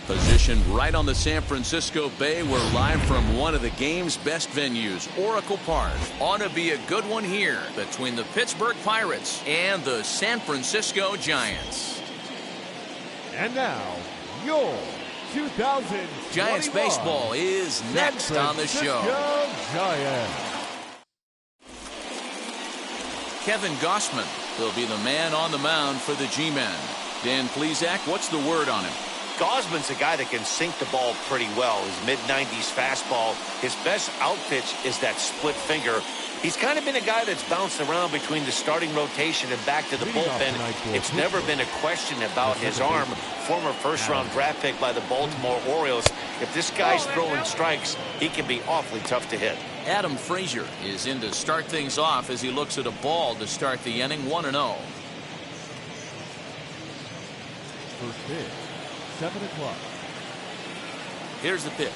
Positioned right on the San Francisco Bay, we're live from one of the game's best venues, Oracle Park. Ought to be a good one here between the Pittsburgh Pirates and the San Francisco Giants. And now, your 2021 Giants baseball is next on the show. Giants. Kevin Gausman will be the man on the mound for the G-Men. Dan Plesac, what's the word on him? Gausman's a guy that can sink the ball pretty well. His mid-90s fastball. His best out pitch is that split finger. He's kind of been a guy that's bounced around between the starting rotation and back to the bullpen. It's never been a question about his arm. Former first-round draft pick by the Baltimore Orioles. If this guy's throwing strikes, he can be awfully tough to hit. Adam Frazier is in to start things off as he looks at a ball to start the inning, 1-0. First pitch, 7 o'clock. Here's the pitch.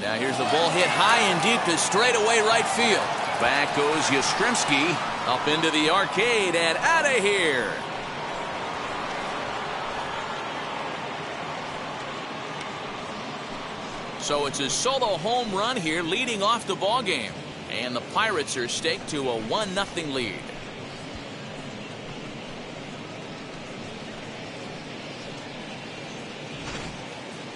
Now here's the ball hit high and deep to straightaway right field. Back goes Yastrzemski up into the arcade and out of here. So it's a solo home run here leading off the ball game. And the Pirates are staked to a 1-0 lead.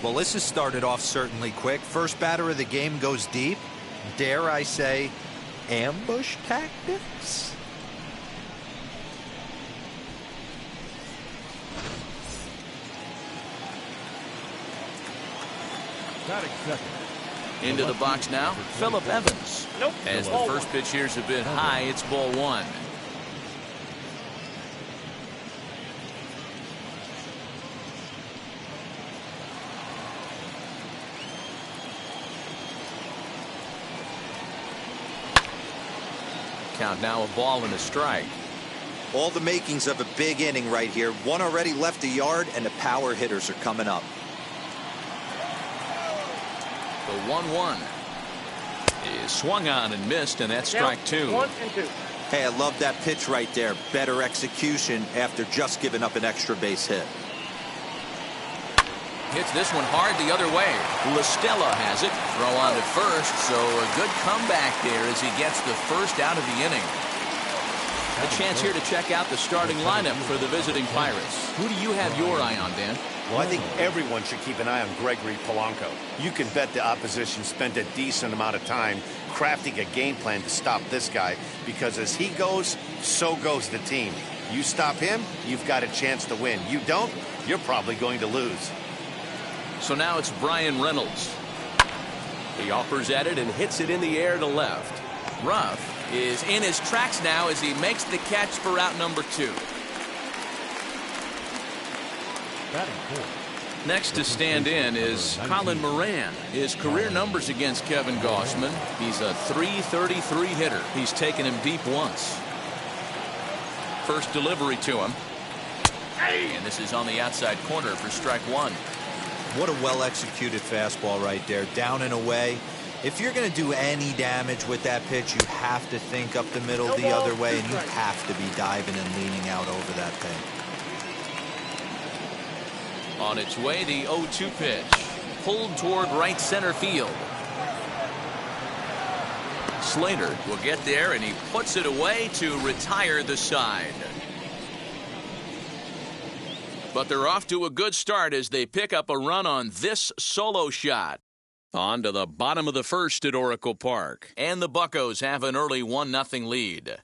Well, this has started off certainly quick. First batter of the game goes deep. Dare I say, ambush tactics? Batting second. Into the box now, Phillip Evans. As the first pitch here's a bit high, it's ball one. Count now, a ball and a strike. All the makings of a big inning right here. One already left the yard, and the power hitters are coming up. The 1-1 is swung on and missed, and that's strike two. 1 and 2. Hey, I love that pitch right there. Better execution after just giving up an extra base hit. Hits this one hard the other way. LaStella has it. Throw on to first, so a good comeback there as he gets the first out of the inning. A chance here to check out the starting lineup for the visiting Pirates. Who do you have your eye on, Dan? Well, I think everyone should keep an eye on Gregory Polanco. You can bet the opposition spent a decent amount of time crafting a game plan to stop this guy, because as he goes, so goes the team. You stop him, you've got a chance to win. You don't, you're probably going to lose. So now it's Brian Reynolds. He offers at it and hits it in the air to left. Ruff is in his tracks now as he makes the catch for out number 2. Batting fourth. Next to stand in is Colin Moran. His career numbers against Kevin Gausman. He's a .333 hitter. He's taken him deep once. First delivery to him. And this is on the outside corner for strike one. What a well-executed fastball right there. Down and away. If you're going to do any damage with that pitch, you have to think up the middle the other way, and you have to be diving and leaning out over that thing. On its way, the 0-2 pitch. Pulled toward right center field. Slater will get there, and he puts it away to retire the side. But they're off to a good start as they pick up a run on this solo shot. On to the bottom of the first at Oracle Park. And the Buccos have an early 1-0 lead.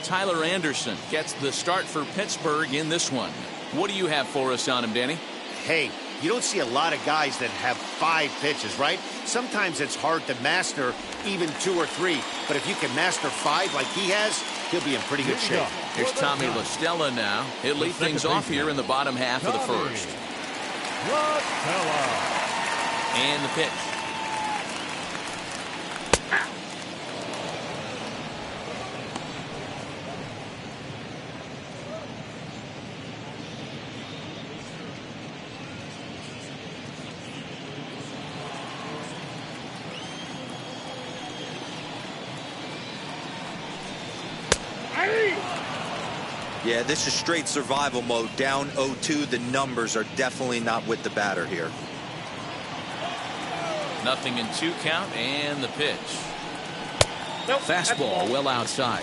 Tyler Anderson gets the start for Pittsburgh in this one. What do you have for us on him, Danny? Hey, you don't see a lot of guys that have 5 pitches, right? Sometimes it's hard to master even 2 or 3. But if you can master 5 like he has, he'll be in pretty good shape. Here's Tommy LaStella now. He'll lead things off here in the bottom half of the first. And the pitch. Yeah, this is straight survival mode. Down 0-2. The numbers are definitely not with the batter here. 0-2 count, and the pitch. Nope, fastball well outside.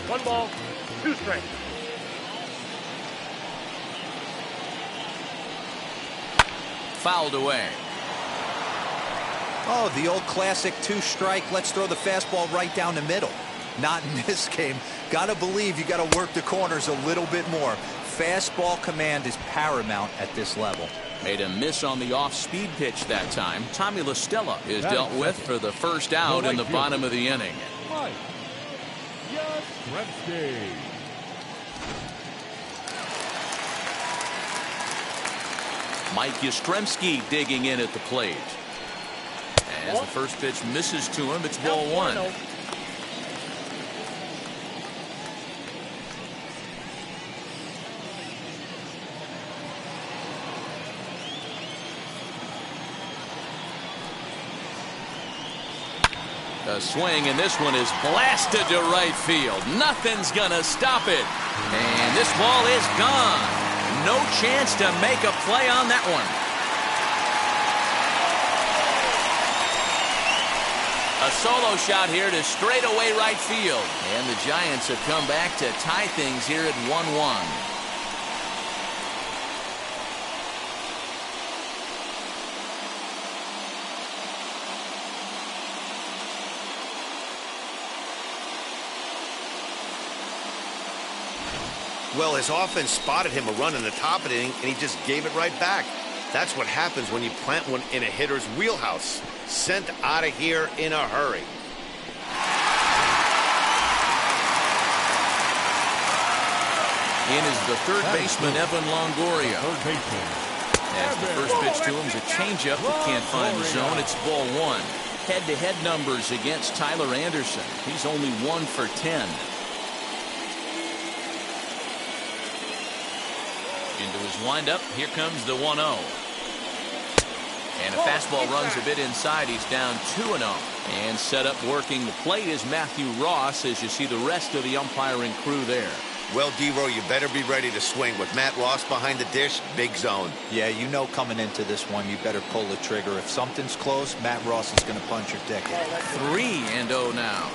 1 ball, 2 strikes. Fouled away. Oh, the old classic 2-strike. Let's throw the fastball right down the middle. Not in this game. Gotta believe you gotta work the corners a little bit more. Fastball command is paramount at this level. Made a miss on the off-speed pitch that time. Tommy La Stella is dealt with for the first out in the bottom of the inning. Mike Yastrzemski. Mike Yastrzemski digging in at the plate. As the first pitch misses to him, it's ball 1. A swing, and this one is blasted to right field. Nothing's gonna stop it. And this ball is gone. No chance to make a play on that one. A solo shot here to straightaway right field. And the Giants have come back to tie things here at 1-1. Well, his offense spotted him a run in the top of the inning, and he just gave it right back. That's what happens when you plant one in a hitter's wheelhouse. Sent out of here in a hurry. In is the third baseman, Evan Longoria. As the first pitch to him is a changeup that can't find the zone. It's ball 1. Head-to-head numbers against Tyler Anderson. He's only 1 for 10. Into his windup. Here comes the 1-0. And a fastball runs a bit inside. He's down 2-0. And set up working the plate is Matthew Ross, as you see the rest of the umpiring crew there. Well, D-Row, you better be ready to swing. With Matt Ross behind the dish, big zone. Yeah, you know coming into this one, you better pull the trigger. If something's close, Matt Ross is going to punch your ticket. 3-0 now.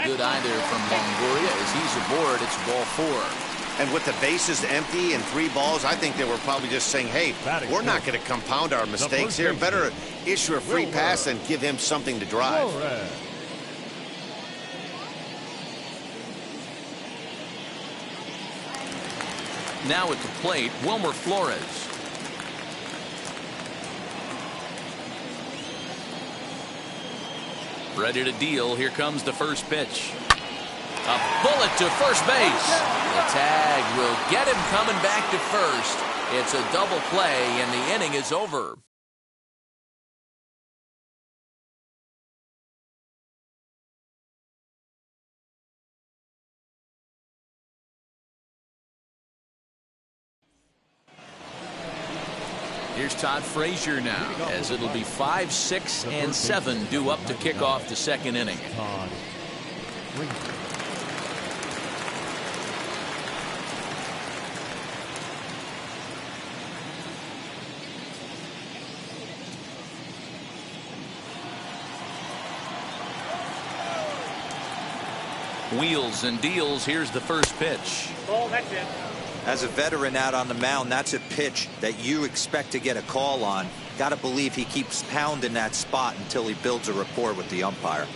Good eye there from Longoria as he's aboard. It's ball 4. And with the bases empty and 3 balls, I think they were probably just saying, hey, we're not going to compound our mistakes here. Better issue a free pass and give him something to drive. Now at the plate, Wilmer Flores. Ready to deal. Here comes the first pitch. A bullet to first base. The tag will get him coming back to first. It's a double play, and the inning is over. Here's Todd Frazier now, as it'll be 5, 6, and 7 due up to kick off the second inning. Wheels and deals. Here's the first pitch. Ball, that's it. As a veteran out on the mound, that's a pitch that you expect to get a call on. Got to believe he keeps pounding that spot until he builds a rapport with the umpire.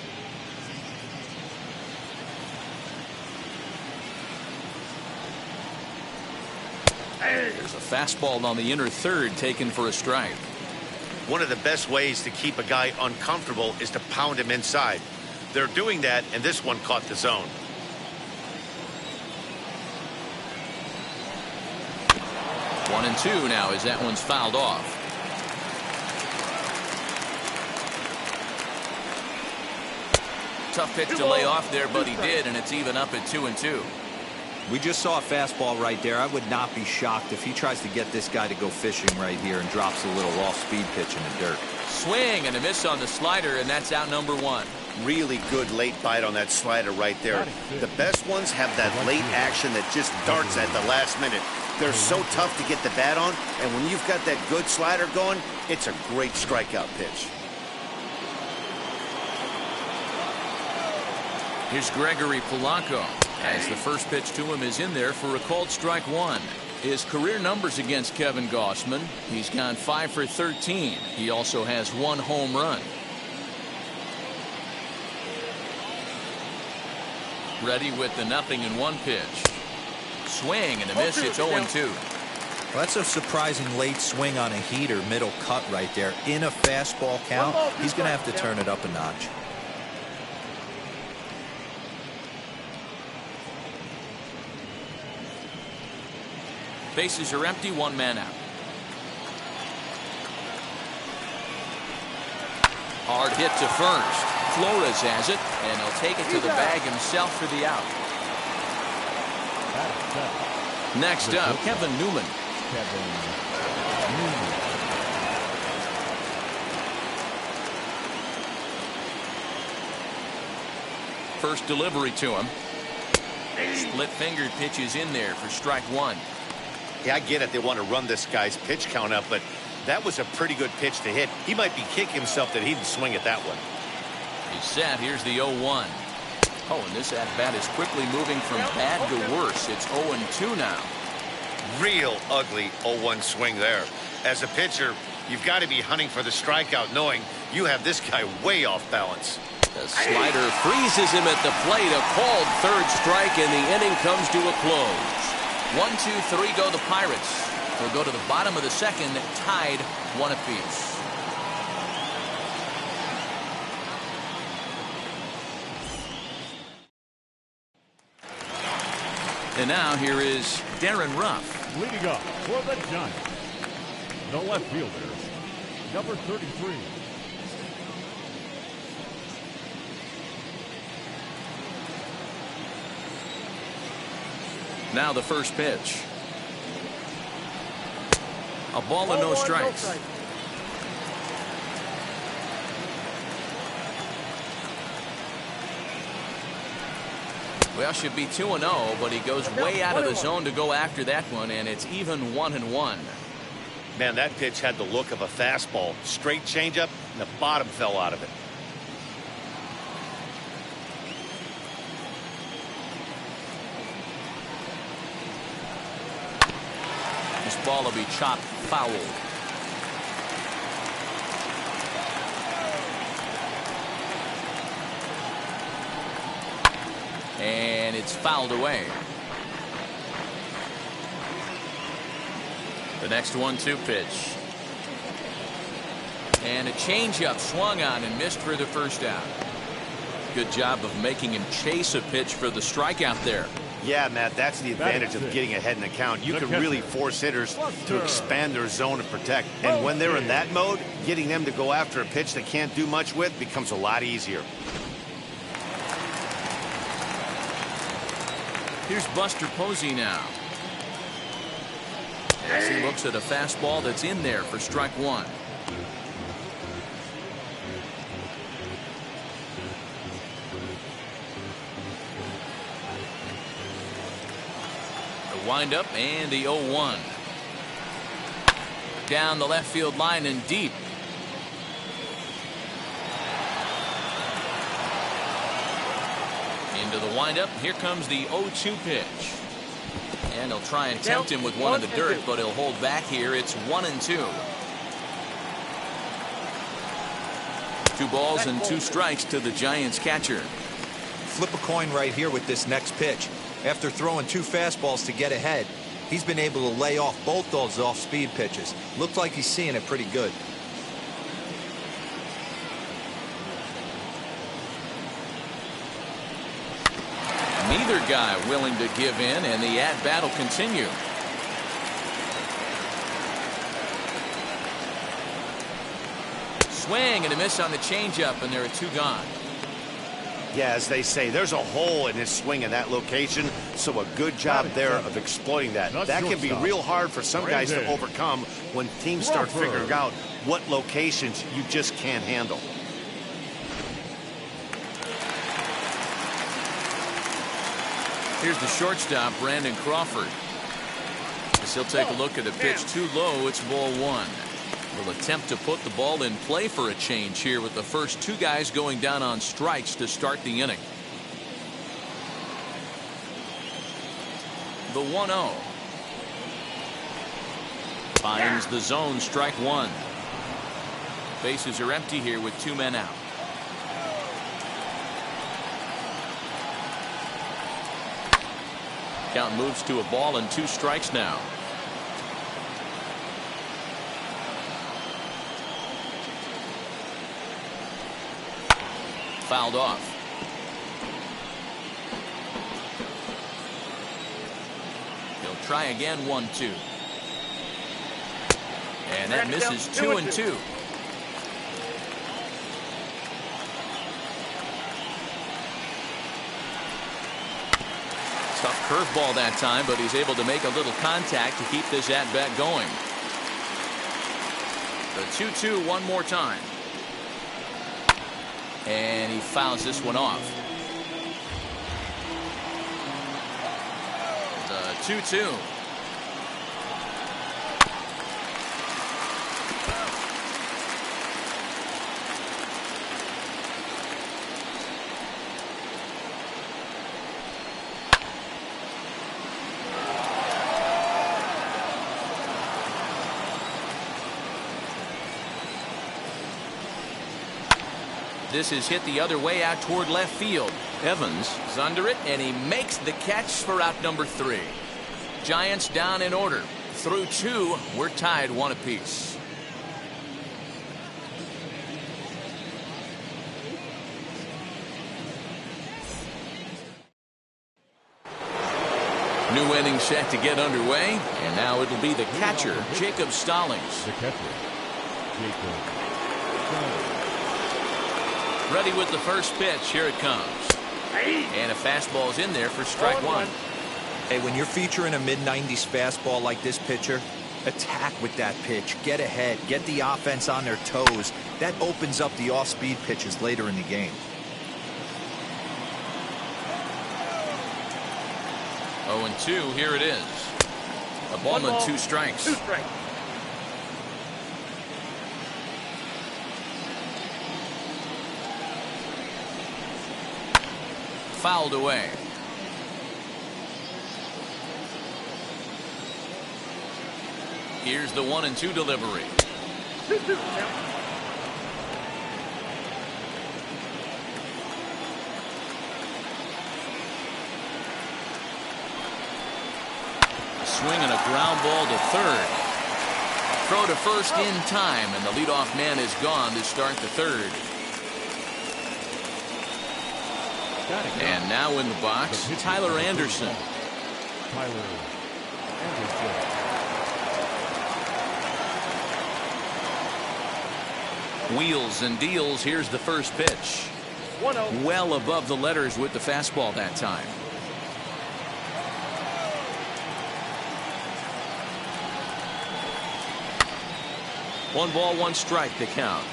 There's a fastball on the inner third taken for a strike. One of the best ways to keep a guy uncomfortable is to pound him inside. They're doing that, and this one caught the zone. 1-2 now as that one's fouled off. Tough pitch to lay off there, but he did, and it's even up at 2-2. We just saw a fastball right there. I would not be shocked if he tries to get this guy to go fishing right here and drops a little off-speed pitch in the dirt. Swing and a miss on the slider, and that's out number one. Really good late bite on that slider right there. The best ones have that late action that just darts at the last minute. They're so tough to get the bat on, and when you've got that good slider going, it's a great strikeout pitch. Here's Gregory Polanco, as the first pitch to him is in there for a called strike one. His career numbers against Kevin Gausman: he's gone 5 for 13. He also has 1 home run. Ready with the 0-1 pitch. Swing and a miss. It's 0-2. Well, that's a surprising late swing on a heater, middle cut right there. In a fastball count, he's going to have to turn it up a notch. Bases are empty, 1 man out. Hard hit to first. Flores has it, and he'll take it to the bag himself for the out. Next up, Kevin Newman. First delivery to him. Split-fingered pitch is in there for strike one. Yeah, I get it. They want to run this guy's pitch count up, but that was a pretty good pitch to hit. He might be kicking himself that he didn't swing at that one. He's set. Here's the 0-1. Oh, and this at-bat is quickly moving from bad to worse. It's 0-2 now. Real ugly 0-1 swing there. As a pitcher, you've got to be hunting for the strikeout, knowing you have this guy way off balance. The slider freezes him at the plate. A called third strike, and the inning comes to a close. 1, 2, 3 go the Pirates. They'll go to the bottom of the second, tied 1 apiece. And now here is Darren Ruff. Leading up for the Giants, the left fielder, number 33. Now the first pitch. A ball and no strikes. Well, should be 2-0, but he goes way out of the zone to go after that one, and it's even 1-1. Man, that pitch had the look of a fastball. Straight changeup, and the bottom fell out of it. This ball will be chopped foul. And it's fouled away. The next 1-2 pitch. And a changeup swung on and missed for the first out. Good job of making him chase a pitch for the strikeout there. Yeah, Matt, that's the advantage of getting ahead in the count. You can really force hitters to expand their zone and protect. And when they're in that mode, getting them to go after a pitch they can't do much with becomes a lot easier. Here's Buster Posey now. As he looks at a fastball that's in there for strike one. The windup and the 0-1. Down the left field line and deep. Into the windup. Here comes the 0-2 pitch. And he'll try and tempt him with one in the dirt, but he'll hold back here. It's 1-2. 2 balls and 2 strikes to the Giants catcher. Flip a coin right here with this next pitch. After throwing 2 fastballs to get ahead, he's been able to lay off both those off-speed pitches. Looks like he's seeing it pretty good. Neither guy willing to give in, and the at-bat will continue. Swing and a miss on the changeup, and there are 2 gone. Yeah, as they say, there's a hole in his swing in that location, so a good job there of exploiting that. That can be real hard for some guys to overcome when teams start figuring out what locations you just can't handle. Here's the shortstop, Brandon Crawford. As he'll take a look at a pitch too low, it's ball one. Will attempt to put the ball in play for a change here with the first two guys going down on strikes to start the inning. The 1-0. Finds the zone, strike one. Bases are empty here with two men out. Count moves to a ball and two strikes now. Fouled off. He'll try again, 1-2. And that misses 2-2. Tough curveball that time, but he's able to make a little contact to keep this at bat going. The 2-2 one more time. And he fouls this one off. The 2-2. This is hit the other way out toward left field. Evans is under it, and he makes the catch for out number 3. Giants down in order. Through 2, we're tied 1 apiece. New inning set to get underway, and now it'll be the catcher, Jacob Stallings. The catcher, Jacob Stallings. Ready with the first pitch. Here it comes. And a fastball's in there for strike one. Hey, when you're featuring a mid-90s fastball like this pitcher, attack with that pitch. Get ahead. Get the offense on their toes. That opens up the off-speed pitches later in the game. 0-2. Here it is. A ball and 2 strikes. 2 strikes. Fouled away. Here's the 1-2 delivery. 2-2. Swing and a ground ball to third. Throw to first in time, and the leadoff man is gone to start the third. And now in the box, Tyler Anderson. Wheels and deals. Here's the first pitch. 1-0. Well above the letters with the fastball that time. One ball, one strike to count.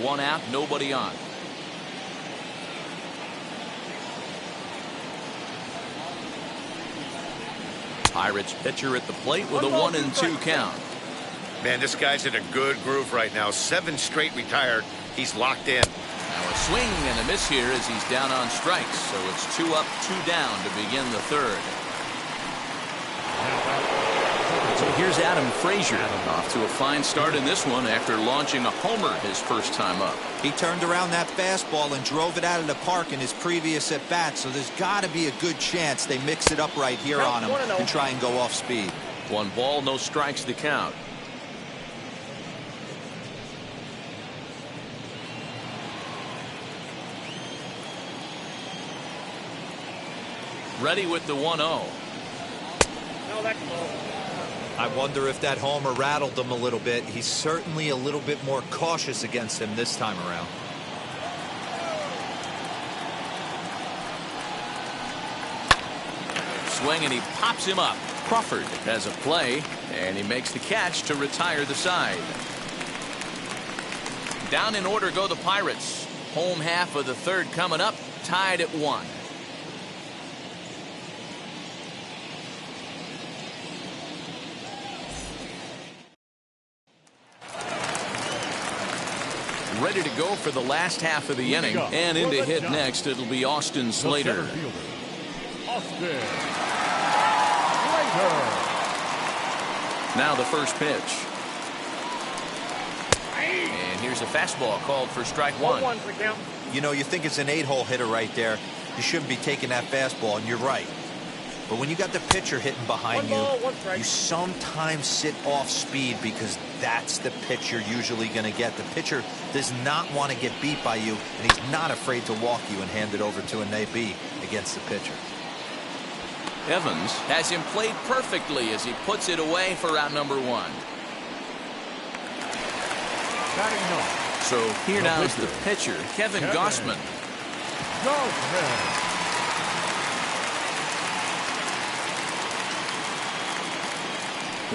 One out, nobody on. Pirates pitcher at the plate with a 1-2 count. Man, this guy's in a good groove right now. 7 straight retired. He's locked in. Now a swing and a miss here as he's down on strikes. So it's 2 up, 2 down to begin the third. So here's Adam Frazier off to a fine start in this one after launching a homer his first time up. He turned around that fastball and drove it out of the park in his previous at bat, so there's got to be a good chance they mix it up right here on him and try and go off speed. 1 ball, no strikes to count. Ready with the 1-0. No, that's low. I wonder if that homer rattled him a little bit. He's certainly a little bit more cautious against him this time around. Swing, and he pops him up. Crawford has a play, and he makes the catch to retire the side. Down in order go the Pirates. Home half of the third coming up, tied at 1. Ready to go for the last half of the inning, and in to hit next, it'll be Austin Slater. Austin. Now the first pitch. And here's a fastball called for strike 1. You know, you think it's an 8-hole hitter right there. You shouldn't be taking that fastball, and you're right. But when you got the pitcher hitting behind you, you sometimes sit off speed because that's the pitch you're usually going to get. The pitcher does not want to get beat by you, and he's not afraid to walk you and hand it over to an AB against the pitcher. Evans has him played perfectly as he puts it away for out number 1. So here now is the pitcher, Kevin Gausman.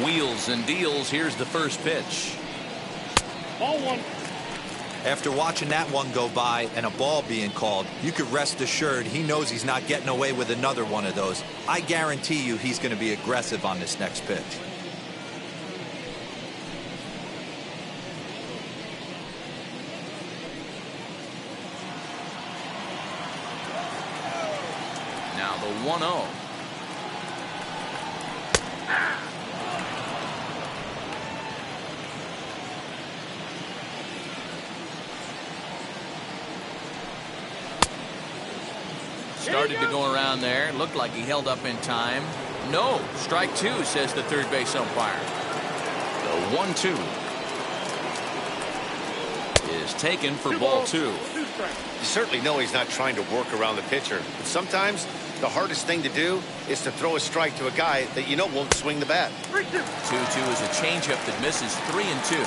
Wheels and deals. Here's the first pitch. Ball 1. After watching that one go by and a ball being called, you could rest assured he knows he's not getting away with another one of those. I guarantee you he's going to be aggressive on this next pitch. Now the 1-0. Started to go around there. Looked like he held up in time. No. Strike 2, says the third base umpire. The 1-2 is taken for ball 2. You certainly know he's not trying to work around the pitcher. But sometimes the hardest thing to do is to throw a strike to a guy that you know won't swing the bat. 2-2 is a changeup that misses. 3-2.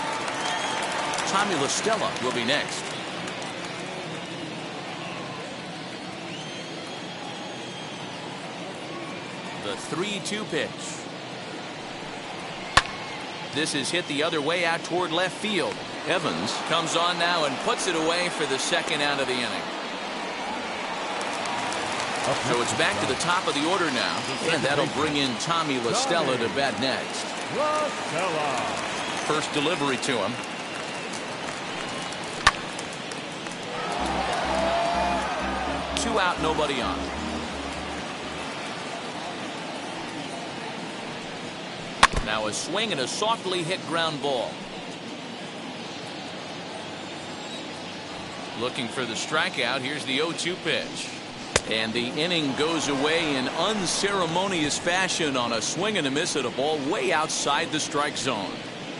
Tommy La Stella will be next. The 3-2 pitch. This is hit the other way out toward left field. Evans comes on now and puts it away for the second out of the inning. So it's back to the top of the order now, and that'll bring in Tommy La Stella to bat next. First delivery to him. Two out, nobody on. Now a swing and a softly hit ground ball. Looking for the strikeout. Here's the 0-2 pitch. And the inning goes away in unceremonious fashion on a swing and a miss at a ball way outside the strike zone.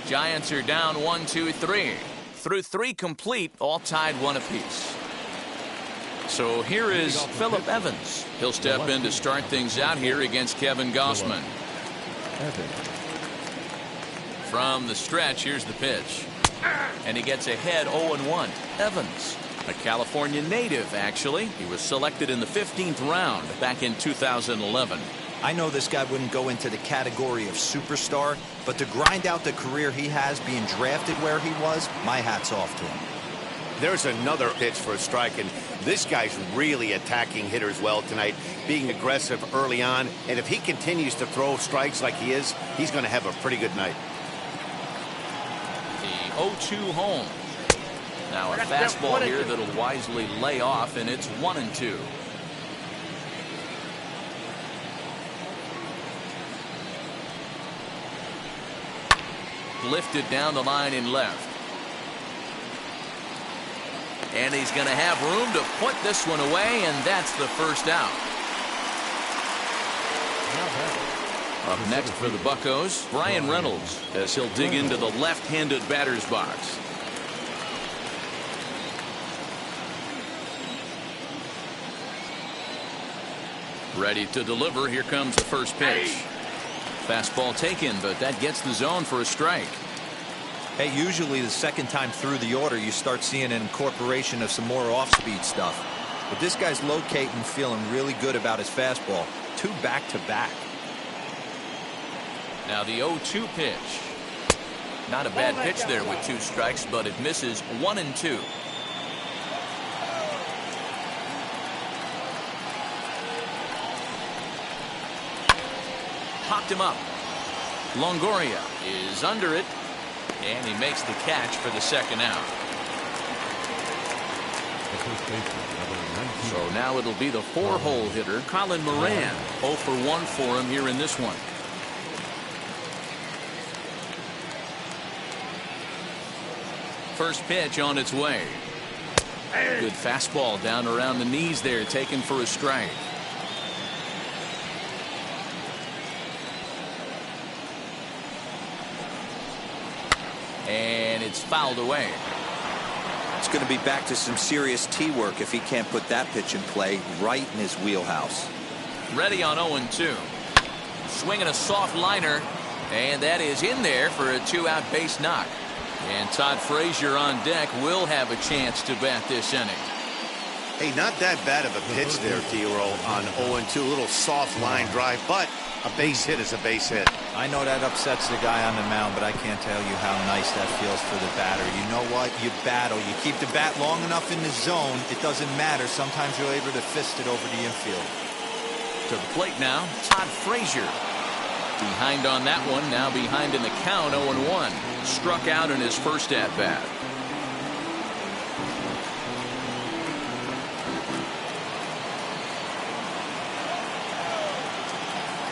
Giants are down 1-2-3. Through 3 complete, all tied 1 apiece. So here is Phillip Evans. He'll step in to start things out here against Kevin Gausman. From the stretch, here's the pitch. And he gets ahead 0-1. Evans, a California native, actually. He was selected in the 15th round back in 2011. I know this guy wouldn't go into the category of superstar, but to grind out the career he has being drafted where he was, my hat's off to him. There's another pitch for a strike, and this guy's really attacking hitters well tonight, being aggressive early on. And if he continues to throw strikes like he is, he's going to have a pretty good night. The 0-2 home. Now a fastball here that'll wisely lay off, and it's 1-2. Lifted down the line in left. And he's going to have room to put this one away, and that's the first out. Up next for the Buccos, Brian Reynolds, as he'll dig into the left-handed batter's box. Ready to deliver. Here comes the first pitch. Fastball taken, but that gets the zone for a strike. Hey, usually the second time through the order, you start seeing an incorporation of some more off-speed stuff. But this guy's locating, feeling really good about his fastball. 2 back-to-back. Now the 0-2 pitch. Not a bad pitch there with 2 strikes, but it misses 1-2. Popped him up. Longoria is under it, and he makes the catch for the second out. So now it'll be the 4-hole hitter, Colin Moran. 0 for 1 for him here in this one. First pitch on its way. Good fastball down around the knees there, taken for a strike. And it's fouled away. It's going to be back to some serious tee work if he can't put that pitch in play right in his wheelhouse. Ready on 0-2. Swinging a soft liner, and that is in there for a 2-out base knock. And Todd Frazier on deck will have a chance to bat this inning. Hey, not that bad of a pitch there, D-Roll, on 0-2. A little soft line drive, but a base hit is a base hit. I know that upsets the guy on the mound, but I can't tell you how nice that feels for the batter. You know what? You battle. You keep the bat long enough in the zone, it doesn't matter. Sometimes you're able to fist it over the infield. To the plate now, Todd Frazier. Behind on that one, now behind in the count, 0-1. Struck out in his first at-bat.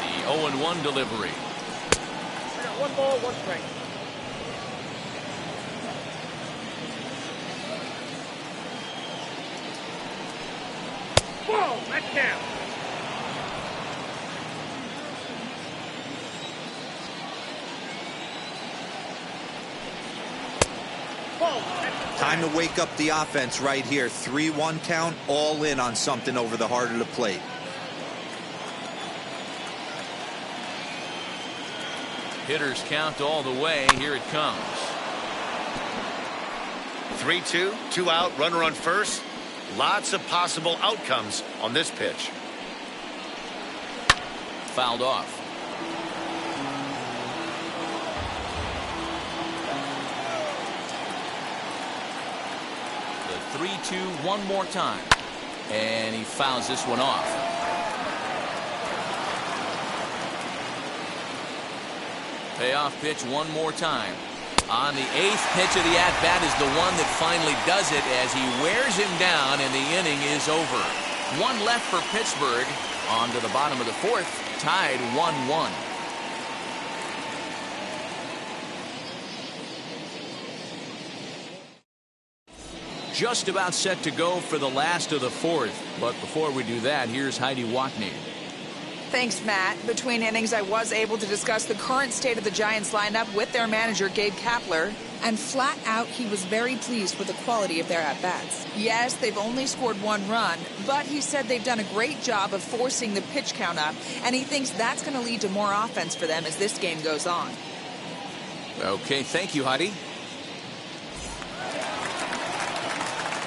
The 0-1 delivery. 1 ball, 1 strike. Whoa, that's down. Time to wake up the offense right here. 3-1 count, all in on something over the heart of the plate. Hitters count all the way. Here it comes. 3-2, 2 out, runner on first. Lots of possible outcomes on this pitch. Fouled off. The 3-2 one more time. And he fouls this one off. Payoff pitch one more time. On the 8th pitch of the at-bat is the one that finally does it as he wears him down and the inning is over. 1 left for Pittsburgh. On to the bottom of the 4th, tied 1-1. Just about set to go for the last of the 4th. But before we do that, here's Heidi Watney. Thanks, Matt. Between innings, I was able to discuss the current state of the Giants lineup with their manager, Gabe Kapler. And flat out, he was very pleased with the quality of their at-bats. Yes, they've only scored 1 run, but he said they've done a great job of forcing the pitch count up, and he thinks that's going to lead to more offense for them as this game goes on. Okay, thank you, Heidi.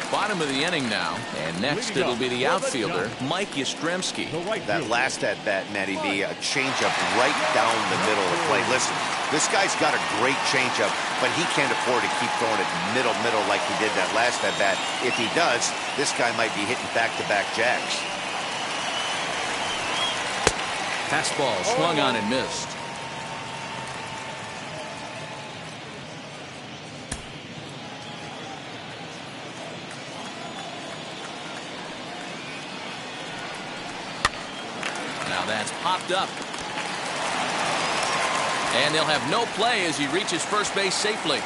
Bottom of the inning now, and next it'll be the outfielder, Mike Yastrzemski. That last at-bat, Matty B, a changeup right down the middle of the plate. Listen, this guy's got a great changeup, but he can't afford to keep throwing it middle like he did that last at-bat. If he does, this guy might be hitting back-to-back jacks. Fastball swung on and missed. That's popped up. And they'll have no play as he reaches first base safely.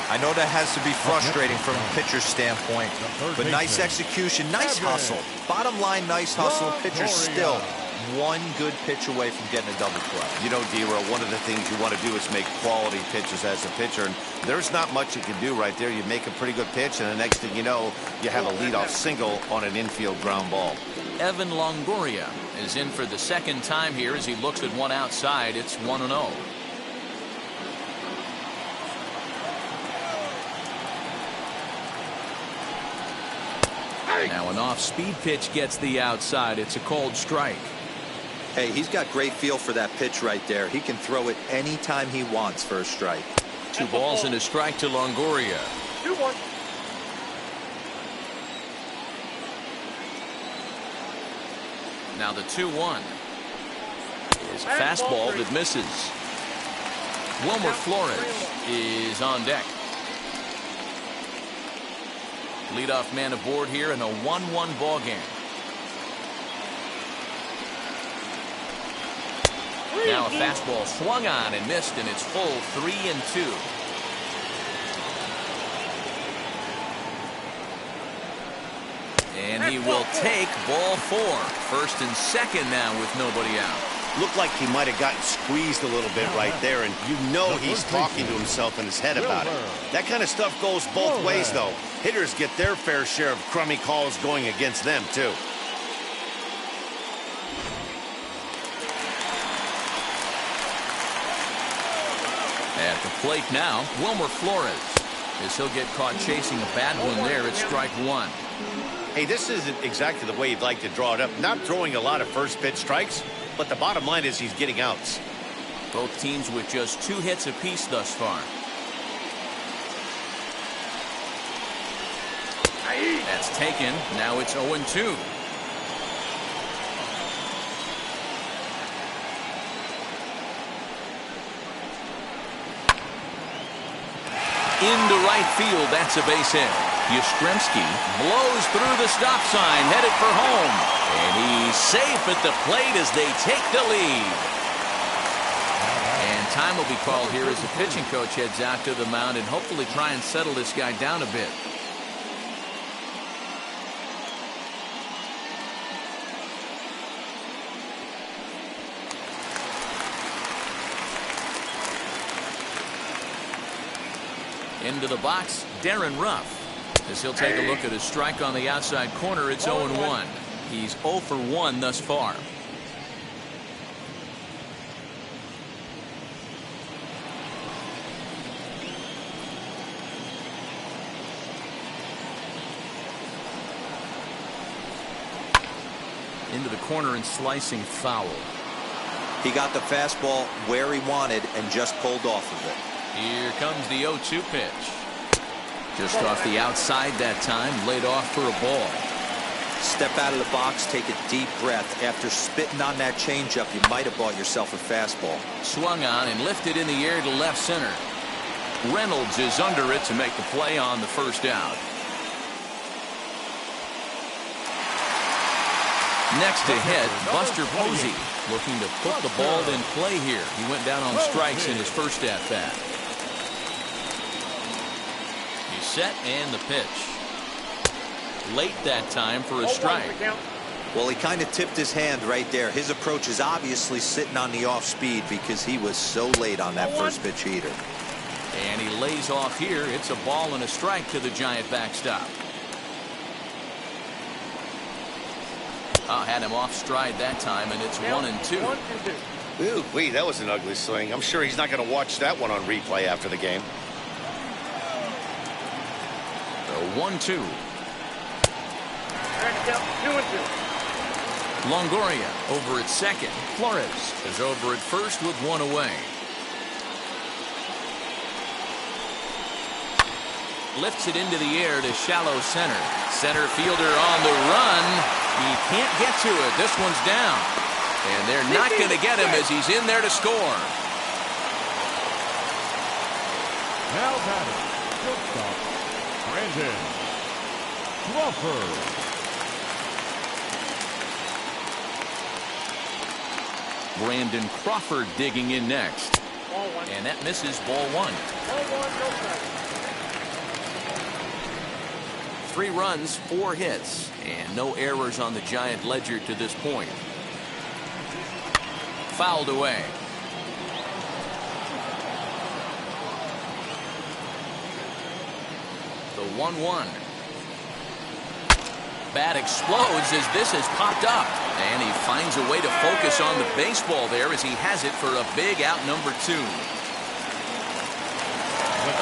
I know that has to be frustrating from a pitcher's standpoint, but nice execution, nice hustle. Bottom line, nice hustle. Pitcher's still 1 good pitch away from getting a double play. You know, D-Roll, one of the things you want to do is make quality pitches as a pitcher, and there's not much you can do right there. You make a pretty good pitch, and the next thing you know, you have a leadoff single on an infield ground ball. Evan Longoria is in for the second time here as he looks at one outside. It's 1-0. Now an off-speed pitch gets the outside. It's a cold strike. Hey, he's got great feel for that pitch right there. He can throw it anytime he wants for a strike. 2 balls and a strike to Longoria. 2-1. Now the 2-1 is a fastball that misses. Wilmer Flores is on deck. Leadoff man aboard here in a 1-1 ball game. Now a fastball swung on and missed, and it's full 3-2. And he will take ball 4. First and second now with nobody out. Looked like he might have gotten squeezed a little bit right there, and you know he's talking to himself in his head about it. That kind of stuff goes both ways, though. Hitters get their fair share of crummy calls going against them, too. At the plate now, Wilmer Flores. As he'll get caught chasing a bad one there, it's strike 1. Hey, this isn't exactly the way you'd like to draw it up. Not throwing a lot of first pitch strikes, but the bottom line is he's getting outs. Both teams with just 2 hits apiece thus far. That's taken. Now it's 0-2. Into right field. That's a base hit. Yastrzemski blows through the stop sign, headed for home. And he's safe at the plate as they take the lead. And time will be called here as the pitching coach heads out to the mound and hopefully try and settle this guy down a bit. Into the box, Darren Ruff. As he'll take a look at his strike on the outside corner, it's 0-1. He's 0 for 1 thus far. Into the corner and slicing foul. He got the fastball where he wanted and just pulled off of it. Here comes the 0-2 pitch. Just off the outside that time, laid off for a ball. Step out of the box, take a deep breath. After spitting on that changeup, you might have bought yourself a fastball. Swung on and lifted in the air to left center. Reynolds is under it to make the play on the first out. Next to hit, Buster Posey, looking to put the ball in play here. He went down on strikes in his first at-bat. He's set and the pitch. Late that time for a strike. Well, he kind of tipped his hand right there. His approach is obviously sitting on the off speed because he was so late on that first pitch heater. And he lays off here. It's a ball and a strike to the Giant backstop. Had him off stride that time, and it's 1-2. Ooh, wait, that was an ugly swing. I'm sure he's not going to watch that one on replay after the game. The 1-2. Longoria over at second. Flores is over at first with one away. Lifts it into the air to shallow center. Center fielder on the run. He can't get to it. This one's down. And they're not going to get him as he's in there to score. Now batting, shortstop, Brandon Crawford. Brandon Crawford digging in next. And that misses ball 1. 3 runs, 4 hits, and no errors on the Giant ledger to this point. Fouled away. The 1-1. Bat explodes as this has popped up. And he finds a way to focus on the baseball there as he has it for a big out number 2.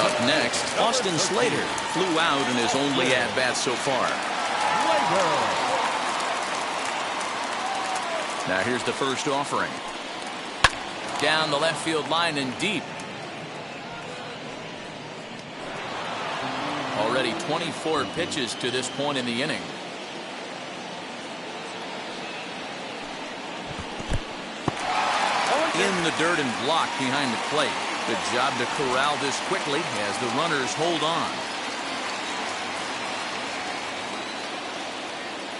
Up next, Austin Slater flew out in his only at-bat so far. Now here's the first offering. Down the left field line and deep. Already 24 pitches to this point in the inning. In the dirt and blocked behind the plate. Good job to corral this quickly as the runners hold on.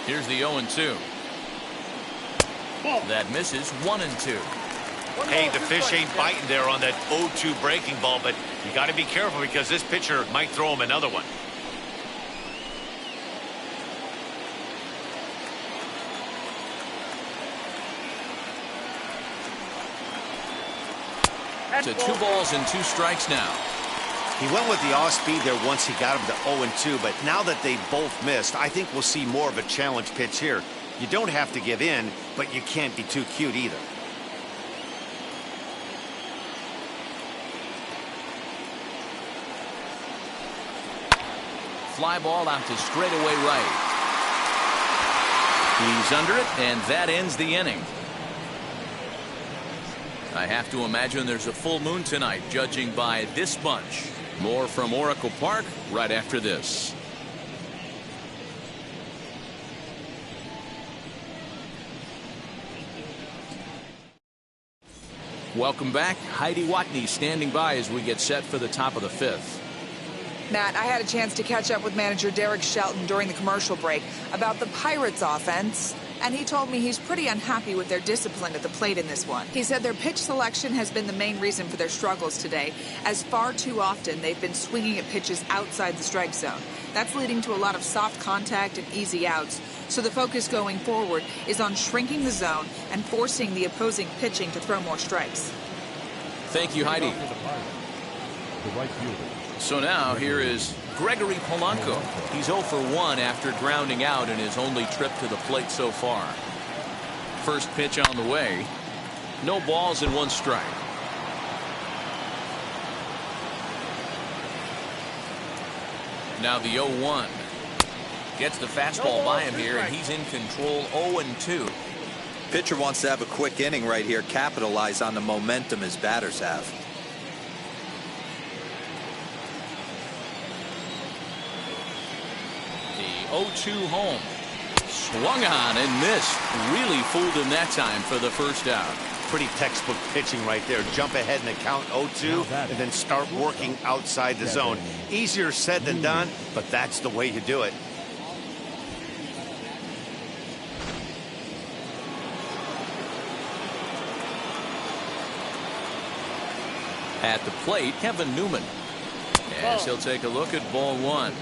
Here's the 0-2. That misses. 1-2. Hey, the fish ain't biting there on that 0-2 breaking ball, but you got to be careful because this pitcher might throw him another one. To 2 balls and 2 strikes now. He went with the off speed there once he got him to 0-2, but now that they both missed, I think we'll see more of a challenge pitch here. You don't have to give in, but you can't be too cute either. Fly ball out to straightaway right. He's under it, and that ends the inning. I have to imagine there's a full moon tonight, judging by this bunch. More from Oracle Park right after this. Welcome back. Heidi Watney standing by as we get set for the top of the 5th. Matt, I had a chance to catch up with manager Derek Shelton during the commercial break about the Pirates offense, and he told me he's pretty unhappy with their discipline at the plate in this one. He said their pitch selection has been the main reason for their struggles today, as far too often they've been swinging at pitches outside the strike zone. That's leading to a lot of soft contact and easy outs, so the focus going forward is on shrinking the zone and forcing the opposing pitching to throw more strikes. Thank you, Heidi. So now here is Gregory Polanco. He's 0 for 1 after grounding out in his only trip to the plate so far. First pitch on the way. No balls and 1 strike. Now the 0-1. Gets the fastball by him here, and he's in control. 0-2. Pitcher wants to have a quick inning right here, capitalize on the momentum his batters have. The 0-2 home. Swung on and missed. Really fooled him that time for the first out. Pretty textbook pitching right there. Jump ahead in the count 0-2 and then start working outside the zone. Easier said than done, but that's the way you do it. At the plate, Kevin Newman. As he'll take a look at ball 1.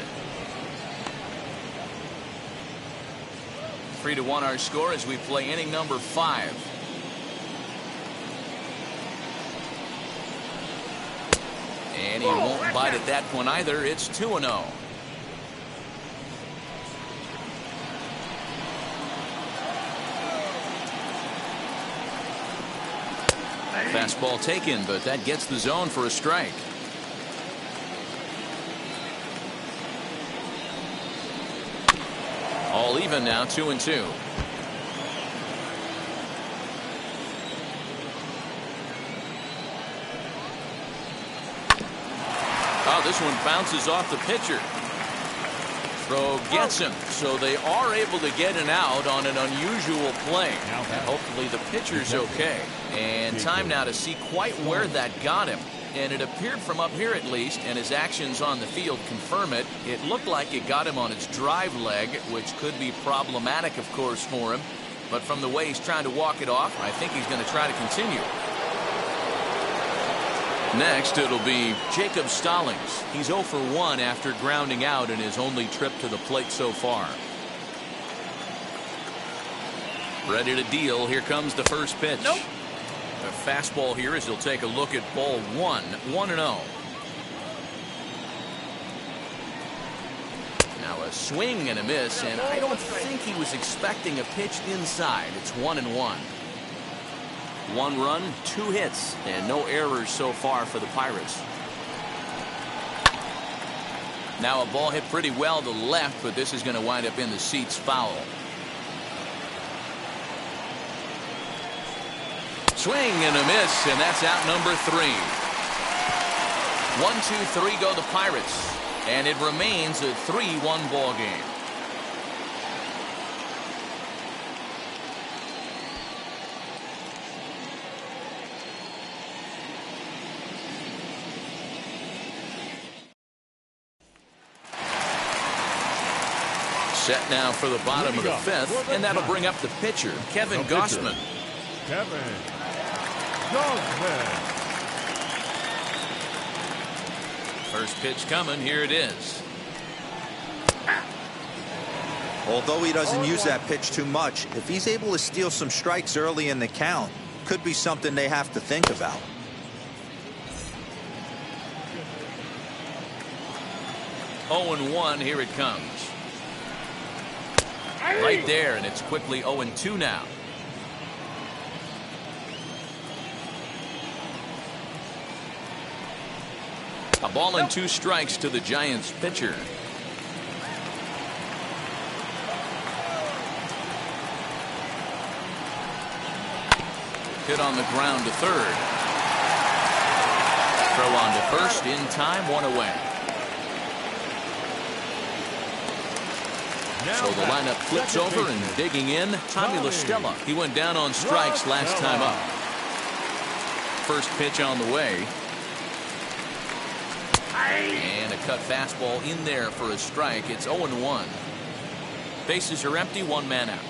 3-1 our score as we play inning number 5. And he won't bite at that one either. It's 2-0. Fastball taken, but that gets the zone for a strike. All even now, 2-2. Oh, this one bounces off the pitcher. Throw gets him, so they are able to get an out on an unusual play. And hopefully the pitcher's okay. And time now to see quite where that got him. And it appeared from up here at least, and his actions on the field confirm it. It looked like it got him on his drive leg, which could be problematic, of course, for him. But from the way he's trying to walk it off, I think he's going to try to continue. Next, it'll be Jacob Stallings. He's 0 for 1 after grounding out in his only trip to the plate so far. Ready to deal. Here comes the first pitch. Nope. A fastball here as he'll take a look at ball 1. 1-0. Now a swing and a miss, and I don't think he was expecting a pitch inside. It's 1-1. 1 run, 2 hits, and no errors so far for the Pirates. Now a ball hit pretty well to left, but this is going to wind up in the seats foul. Swing and a miss, and that's out number 3. 1-2-3 go the Pirates, and it remains a 3-1 ball game. Set now for the bottom of the 5th, and that'll bring up the pitcher, Kevin Gausman. Kevin Gausman. First pitch coming. Here it is. Although he doesn't use that pitch too much, if he's able to steal some strikes early in the count, could be something they have to think about. Oh and 1. Here it comes. Right there, and it's quickly 0-2 now. A ball and 2 strikes to the Giants pitcher. Hit on the ground to third. Throw on to first in time, 1 away. So the lineup flips over, and digging in, Tommy La Stella. He went down on strikes last time up. First pitch on the way. And a cut fastball in there for a strike. It's 0-1. Bases are empty, 1 man out.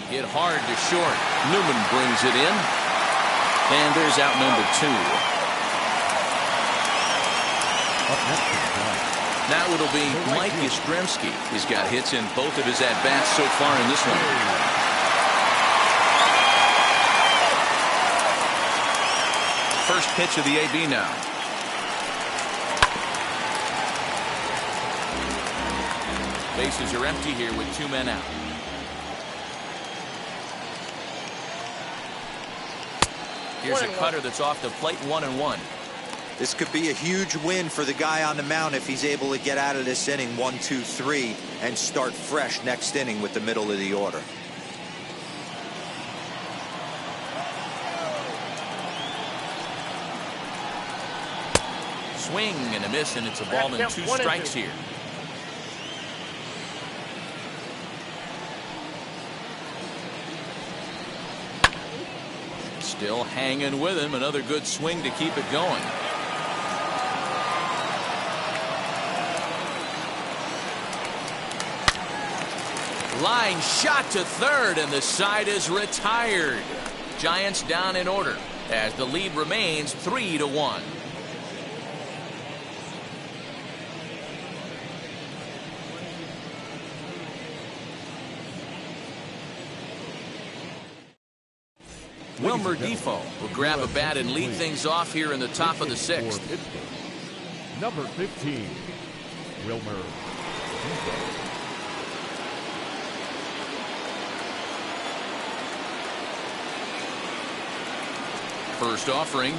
Hit hard to short. Newman brings it in. And there's out number 2. Up next is Giants. Now it'll be Mike Yastrzemski. He's got hits in both of his at-bats so far in this one. First pitch of the AB now. Bases are empty here with 2 men out. Here's a cutter that's off the plate, 1-1. This could be a huge win for the guy on the mound if he's able to get out of this inning 1-2-3 and start fresh next inning with the middle of the order. Swing and a miss, and it's a ball and 2 strikes here. Still hanging with him. Another good swing to keep it going. Line shot to third, and the side is retired. Giants down in order as the lead remains 3-1. Wilmer Defoe will grab a bat and lead things off here in the top of the 6th. Number 15, Wilmer Defoe. First offering.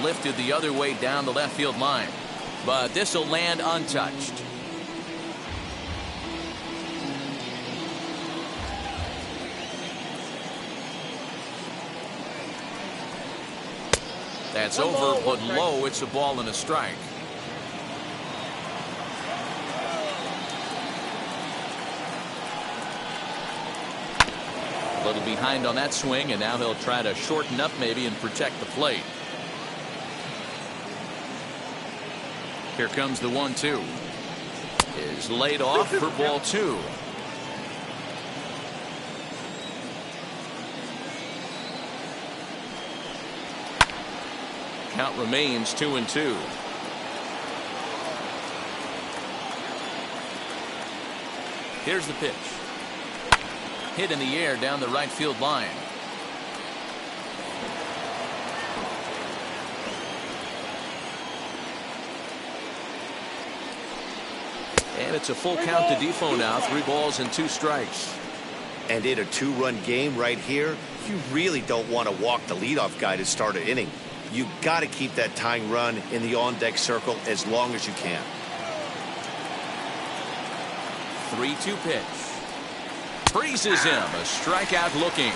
Lifted the other way down the left field line. But this will land untouched. That's over, but low. It's a ball and a strike. A little behind on that swing, and now he'll try to shorten up maybe and protect the plate. Here comes the 1-2. Is laid off for ball 2. Count remains 2-2. Here's the pitch. Hit in the air down the right field line. And it's a full count to Defoe now. 3 balls and 2 strikes. And in a 2-run game right here, you really don't want to walk the leadoff guy to start an inning. You got to keep that tying run in the on-deck circle as long as you can. 3-2 pitch. Freezes him. A strikeout looking.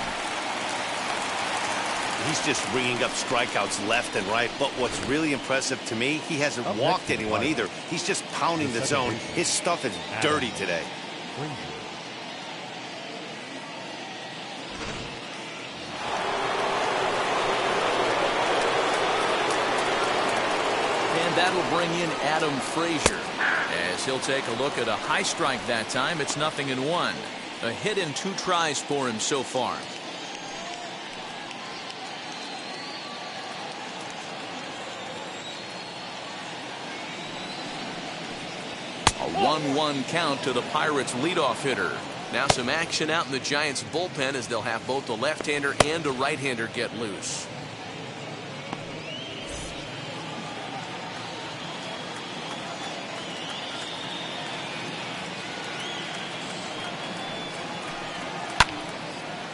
He's just ringing up strikeouts left and right. But what's really impressive to me, he hasn't walked anyone either. He's just pounding the zone. His stuff is dirty today. And that'll bring in Adam Frazier. As he'll take a look at a high strike that time. It's 0-1. A hit in 2 tries for him so far. A 1-1 count to the Pirates leadoff hitter. Now some action out in the Giants bullpen as they'll have both a left-hander and a right-hander get loose.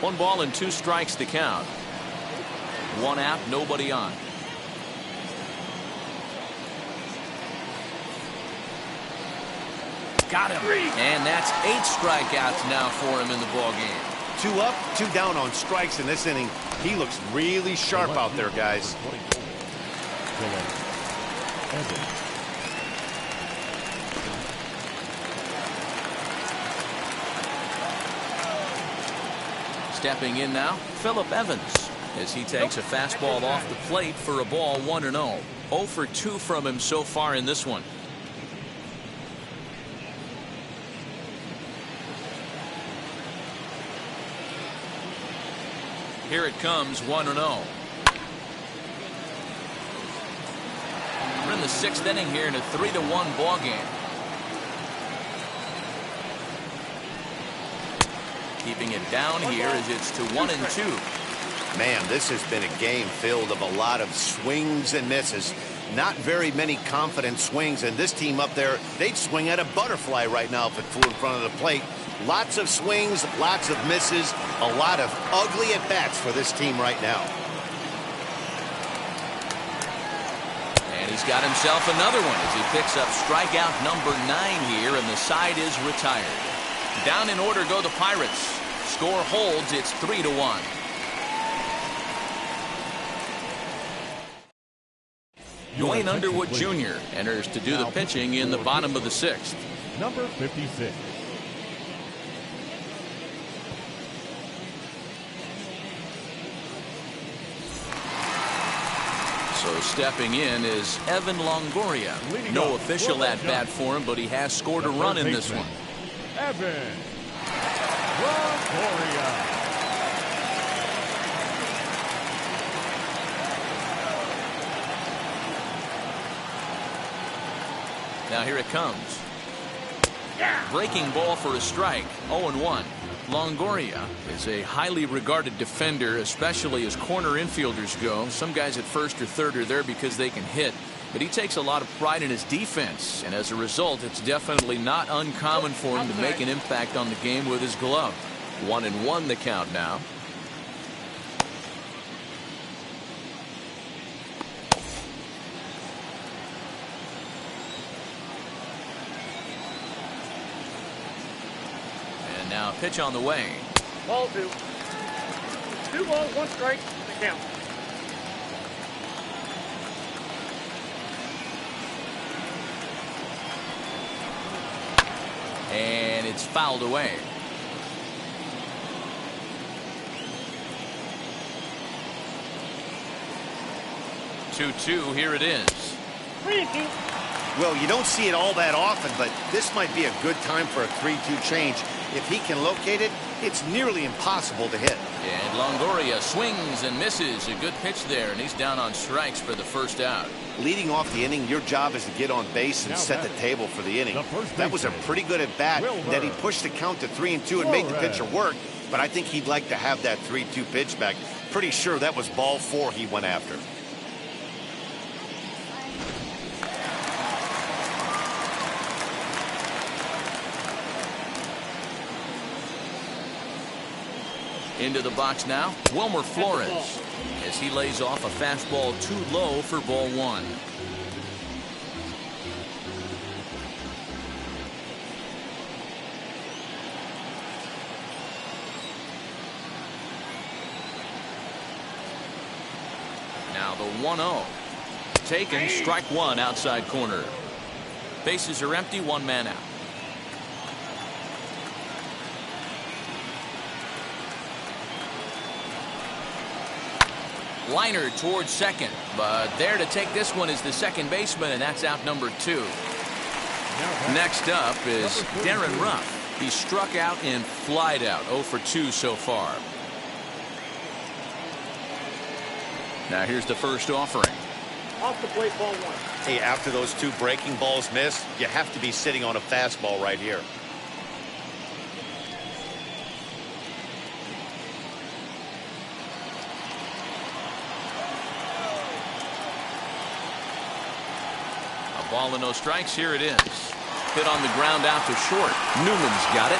One ball and 2 strikes to count. 1 out, nobody on. Got him. And that's 8 strikeouts now for him in the ball game. 2 up, 2 down on strikes in this inning. He looks really sharp out there, guys. Stepping in now, Phillip Evans, as he takes a fastball off the plate for a ball 1-0. 0 for 2 from him so far in this one. Here it comes, 1-0. We're in the 6th inning here in a 3-1 ball game. Keeping it down here as it's to 1-2. Man, this has been a game filled of a lot of swings and misses. Not very many confident swings, and this team up there, they'd swing at a butterfly right now if it flew in front of the plate. Lots of swings, lots of misses, a lot of ugly at-bats for this team right now. And he's got himself another one as he picks up strikeout number 9 here, and the side is retired. Down in order go the Pirates. Score holds, it's 3-1. Dwayne Underwood Jr. enters to do the pitching in the bottom of the 6th. Number 56. So stepping in is Evan Longoria. No official at-bat for him, but he has scored a run in this one. Evan Longoria. Now here it comes. Breaking ball for a strike. 0-1. Longoria is a highly regarded defender, especially as corner infielders go. Some guys at first or third are there because they can hit, but he takes a lot of pride in his defense, and as a result, it's definitely not uncommon for him to make an impact on the game with his glove. 1-1 the count now. Now pitch on the way. Ball 2. 2 balls, 1 strike to count. And it's fouled away. 2-2, here it is. 3-2. Well, you don't see it all that often, but this might be a good time for a 3-2 change. If he can locate it, it's nearly impossible to hit. And Longoria swings and misses. A good pitch there, and he's down on strikes for the first out. Leading off the inning, your job is to get on base and set the table for the inning. That was a pretty good at-bat that he pushed the count to 3-2 and made the pitcher work, but I think he'd like to have that 3-2 pitch back. Pretty sure that was ball 4 he went after. Into the box now, Wilmer Flores, as he lays off a fastball too low for ball one. Now the 1-0. Taken, strike one outside corner. Bases are empty, one man out. Liner towards second, but there to take this one is the second baseman, and that's out number 2. Next up is Darren Ruff. He struck out and flied out, 0 for 2 so far. Now here's the first offering. Off the plate, ball one. Hey, after those 2 breaking balls missed, you have to be sitting on a fastball right here. Ball and no strikes. Here it is. Hit on the ground out to short. Newman's got it.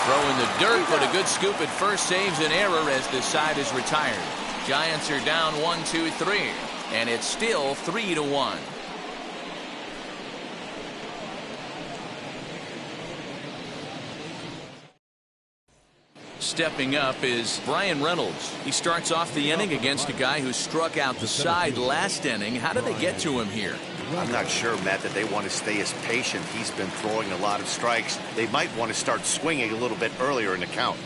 Throw in the dirt, but a good scoop at first saves an error as the side is retired. Giants are down 1-2-3, and it's still 3-1. Stepping up is Brian Reynolds. He starts off the inning against a guy who struck out the side last inning. How did they get to him here? I'm not sure, Matt, that they want to stay as patient. He's been throwing a lot of strikes. They might want to start swinging a little bit earlier in the count.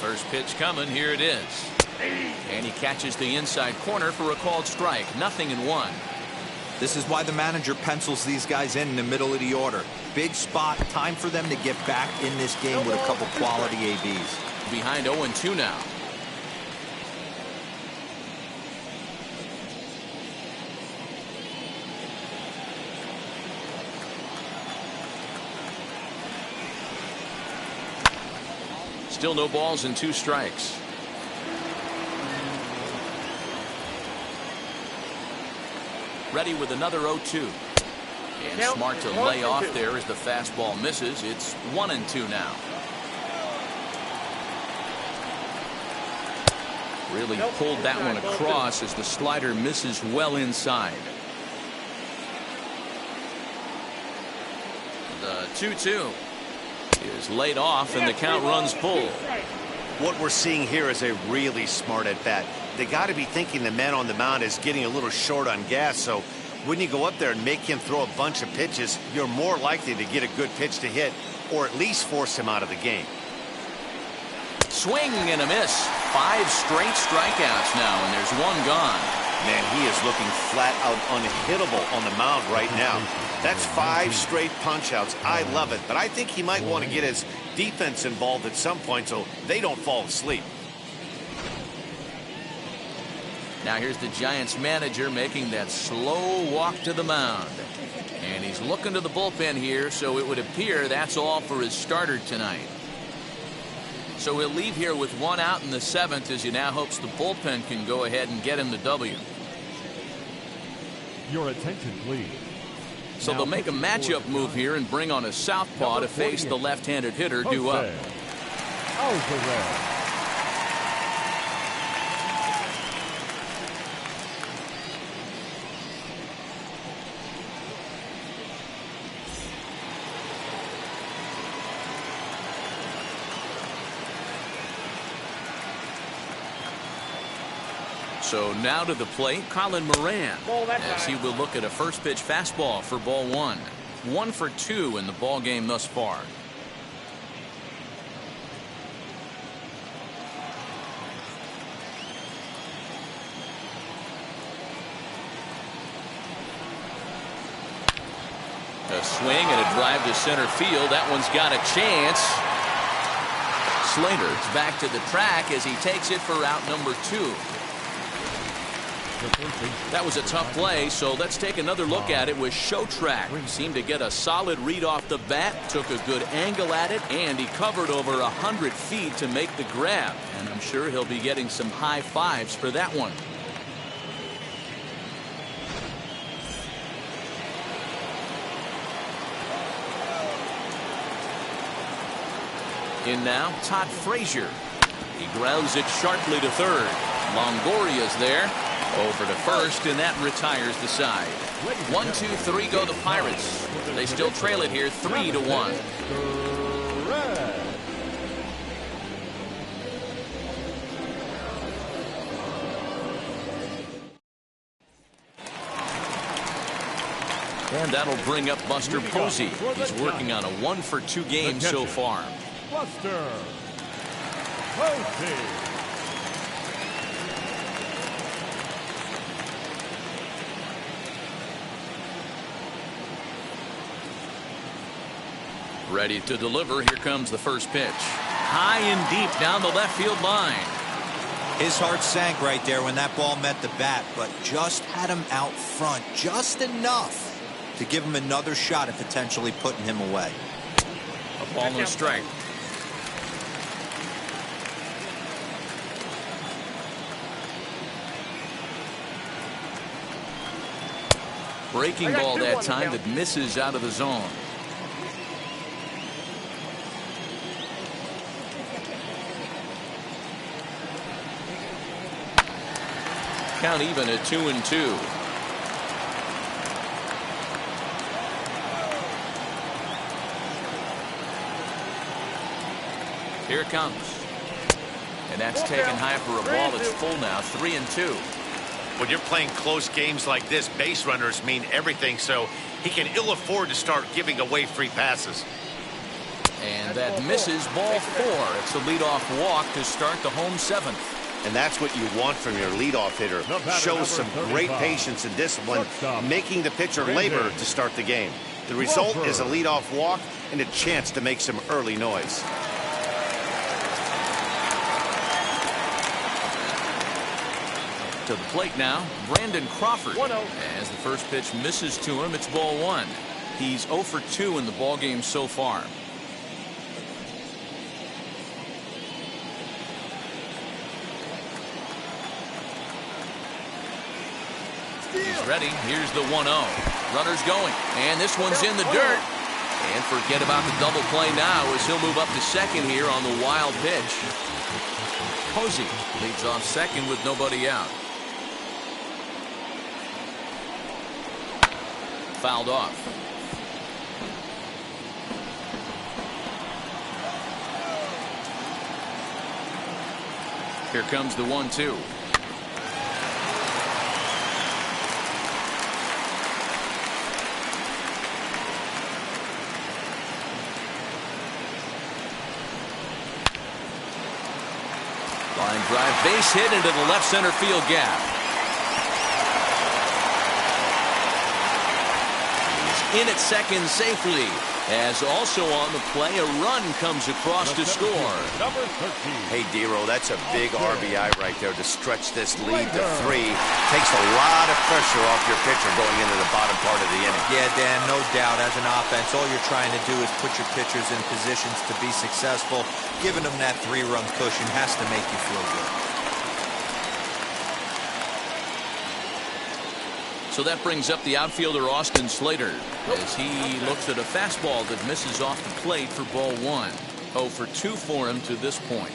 First pitch coming. Here it is. And he catches the inside corner for a called strike. 0-1. This is why the manager pencils these guys in the middle of the order. Big spot. Time for them to get back in this game with a couple quality ABs. Behind 0-2 now. Still no balls and 2 strikes. Ready with another 0-2. And smart to lay off there as the fastball misses. It's 1-2 now. Really pulled that one across as the slider misses well inside. The 2-2 is laid off and the count runs full. What we're seeing here is a really smart at bat. They got to be thinking the man on the mound is getting a little short on gas, so when you go up there and make him throw a bunch of pitches, you're more likely to get a good pitch to hit or at least force him out of the game. Swing and a miss. 5 straight strikeouts now, and there's 1 gone. Man, he is looking flat out unhittable on the mound right now. That's 5 straight punch-outs. I love it, but I think he might want to get his defense involved at some point so they don't fall asleep. Now here's the Giants manager making that slow walk to the mound. And he's looking to the bullpen here, so it would appear that's all for his starter tonight. So he'll leave here with 1 out in the 7th as he now hopes the bullpen can go ahead and get him the W. Your attention, please. So they'll make a matchup move here and bring on a southpaw to face the left-handed hitter due up. So now to the plate, Colin Moran, as he will look at a first pitch fastball for ball 1. 1 for 2 in the ball game thus far. A swing and a drive to center field. That one's got a chance. Slater's back to the track as he takes it for out number 2. That was a tough play, so let's take another look at it with Show Track. Seemed to get a solid read off the bat, took a good angle at it, and he covered over 100 feet to make the grab. And I'm sure he'll be getting some high fives for that one. In now, Todd Frazier. He grounds it sharply to third. Longoria's there. Over to first, and that retires the side. 1-2-3 go the Pirates. They still trail it here 3-1. And that'll bring up Buster Posey. He's working on a 1-for-2 game so far. Buster Posey. Ready to deliver. Here comes the first pitch. High and deep down the left field line. His heart sank right there when that ball met the bat, but just had him out front just enough to give him another shot at potentially putting him away. A ball and a strike. Breaking ball that time that misses out of the zone. Count even at 2-2. Here it comes. And that's taken high for a ball. It's full now. 3-2. When you're playing close games like this, base runners mean everything, so he can ill afford to start giving away free passes. And that misses ball 4. It's a leadoff walk to start the home 7th. And that's what you want from your leadoff hitter. Shows some great patience and discipline, making the pitcher labor to start the game. The result is a leadoff walk and a chance to make some early noise. To the plate now, Brandon Crawford. As the first pitch misses to him, it's ball 1. He's 0 for 2 in the ballgame so far. He's ready. Here's the 1-0. Runners going. And this one's in the dirt. And forget about the double play now as he'll move up to second here on the wild pitch. Posey leads off second with nobody out. Fouled off. Here comes the 1-2. Line drive, base hit into the left center field gap. He's in at second safely, as also on the play a run comes across to score. Number 13. Hey, Dero, that's a big RBI right there to stretch this lead to 3. Takes a lot of pressure off your pitcher going into the bottom part of the inning. Yeah, Dan, no doubt. As an offense, all you're trying to do is put your pitchers in positions to be successful. Giving them that 3-run cushion has to make you feel good. So that brings up the outfielder Austin Slater as he looks at a fastball that misses off the plate for ball 1. 0 for 2 for him to this point.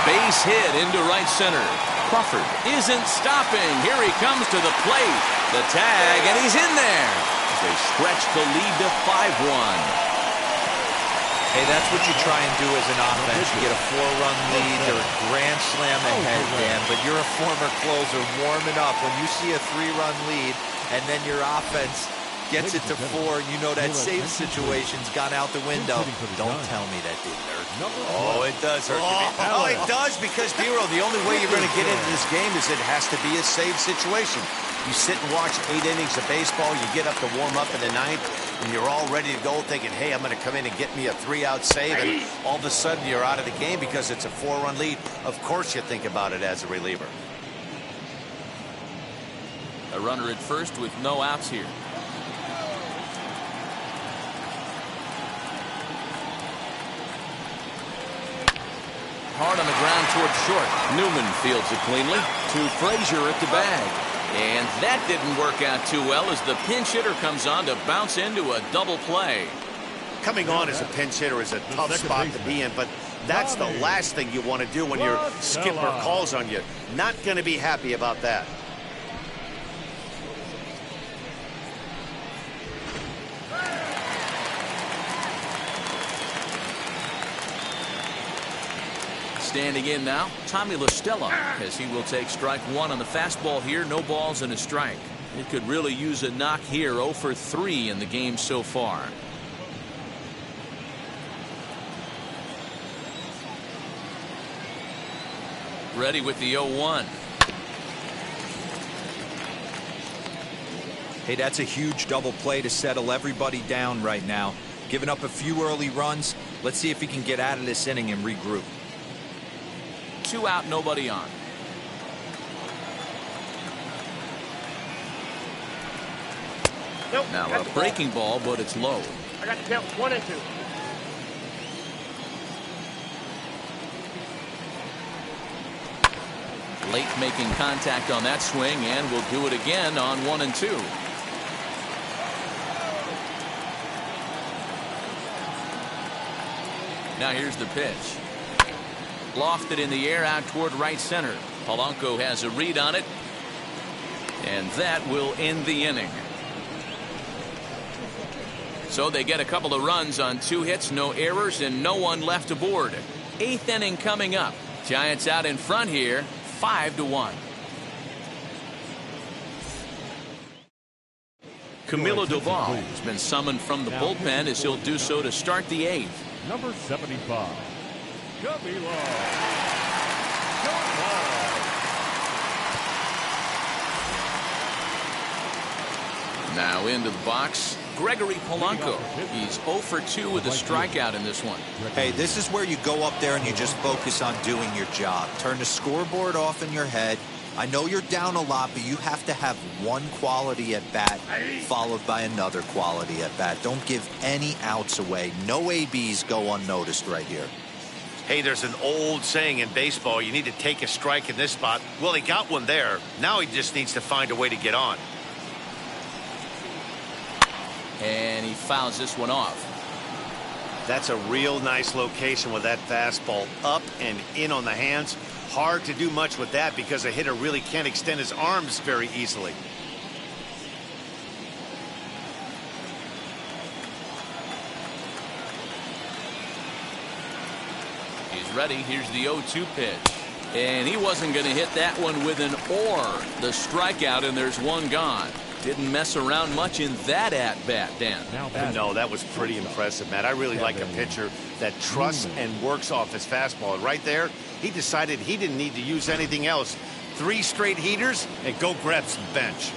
Base hit into right center. Crawford isn't stopping. Here he comes to the plate. The tag, and he's in there. They stretch the lead to 5-1. Hey, that's what you try and do as an offense. You get a 4-run lead. They're a grand slam ahead, Dan, but you're a former closer warming up. When you see a 3-run lead and then your offense gets it to 4, you know that save situation's gone out the window. Don't tell me that didn't hurt. Oh, it does hurt. Oh, it does, because, Dero, the only way you're going to get into this game is it has to be a save situation. You sit and watch 8 innings of baseball, you get up to warm up in the 9th, and you're all ready to go thinking, hey, I'm going to come in and get me a 3-out save, and all of a sudden you're out of the game because it's a 4-run lead. Of course you think about it as a reliever. A runner at first with no outs here. Hard on the ground short. Newman fields it cleanly to Frazier at the bag. And that didn't work out too well as the pinch hitter comes on to bounce into a double play. Coming on as a pinch hitter is a tough spot to be in, but that's the last thing you want to do when your skipper calls on you. Not going to be happy about that. Standing in now, Tommy La Stella, as he will take strike one on the fastball here. No balls and a strike. It could really use a knock here. 0 for 3 in the game so far. Ready with the 0-1. Hey, that's a huge double play to settle everybody down right now. Giving up a few early runs. Let's see if he can get out of this inning and regroup. 2 out, nobody on. Nope, Now a breaking ball, but it's low. I got the count 1 and 2. Late making contact on that swing, and will do it again on 1 and 2. Now here's the pitch. Lofted in the air out toward right center. Polanco has a read on it, and that will end the inning. So they get a couple of runs on 2 hits, no errors, and no one left aboard. 8th inning coming up. Giants out in front here, 5-1. Camilo Doval has been summoned from the bullpen as he'll do so to start the 8th. Number 75, Camilo. Now into the box, Gregory Polanco. He's 0 for 2 with a strikeout in this one. Hey, this is where you go up there and you just focus on doing your job. Turn the scoreboard off in your head. I know you're down a lot, but you have to have one quality at bat followed by another quality at bat. Don't give any outs away. No ABs go unnoticed right here. Hey, there's an old saying in baseball, you need to take a strike in this spot. Well, he got one there. Now he just needs to find a way to get on. And he fouls this one off. That's a real nice location with that fastball up and in on the hands. Hard to do much with that because a hitter really can't extend his arms very easily. He's ready. Here's the 0-2 pitch. And he wasn't going to hit that one with an or. The strikeout, and there's one gone. Didn't mess around much in that at-bat, Dan. No, that was pretty impressive, Matt. I really like a pitcher that trusts and works off his fastball. And right there, he decided he didn't need to use anything else. 3 straight heaters and go grab some bench.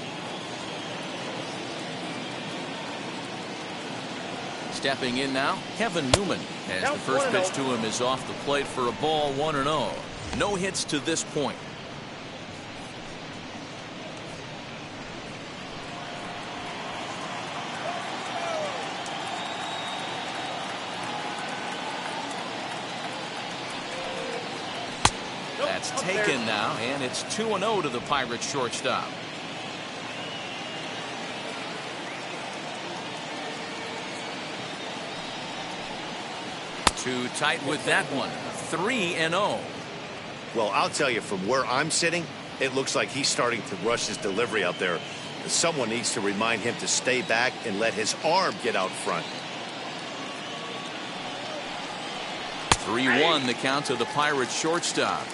Stepping in now, Kevin Newman, as the first pitch to him is off the plate for a ball, 1-0. No hits to this point. That's taken now, and it's 2-0 to the Pirates shortstop. Too tight with that one. 3-0. Well, I'll tell you, from where I'm sitting, it looks like he's starting to rush his delivery out there. Someone needs to remind him to stay back and let his arm get out front. 3-1 the count to the Pirates shortstop.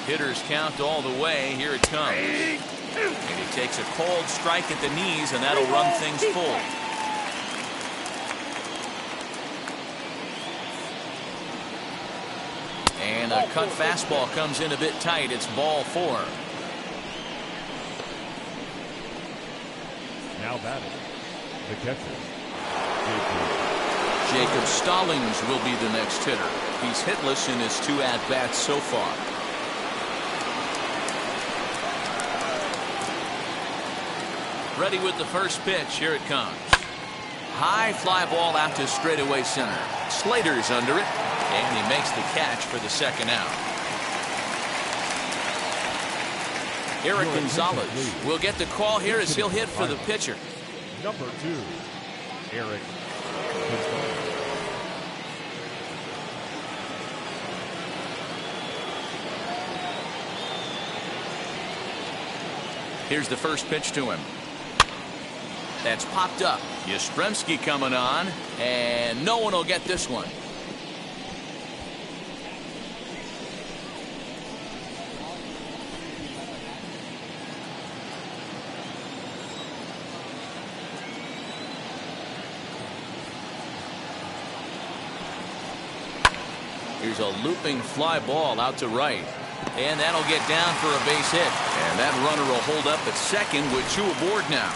Hitters count all the way. Here it comes. And he takes a cold strike at the knees, and that'll run things full. And a cut fastball comes in a bit tight. It's ball 4. Now batting, the catcher, Jacob Stallings will be the next hitter. He's hitless in his 2 at-bats so far. Ready with the first pitch. Here it comes. High fly ball out to straightaway center. Slater's under it, and he makes the catch for the second out. Eric Gonzalez will get the call here as he'll hit for the pitcher. Number 2, Eric Gonzalez. Here's the first pitch to him. That's popped up. Yastrzemski coming on, and no one will get this one. Here's a looping fly ball out to right. And that'll get down for a base hit. And that runner will hold up at second with 2 aboard now.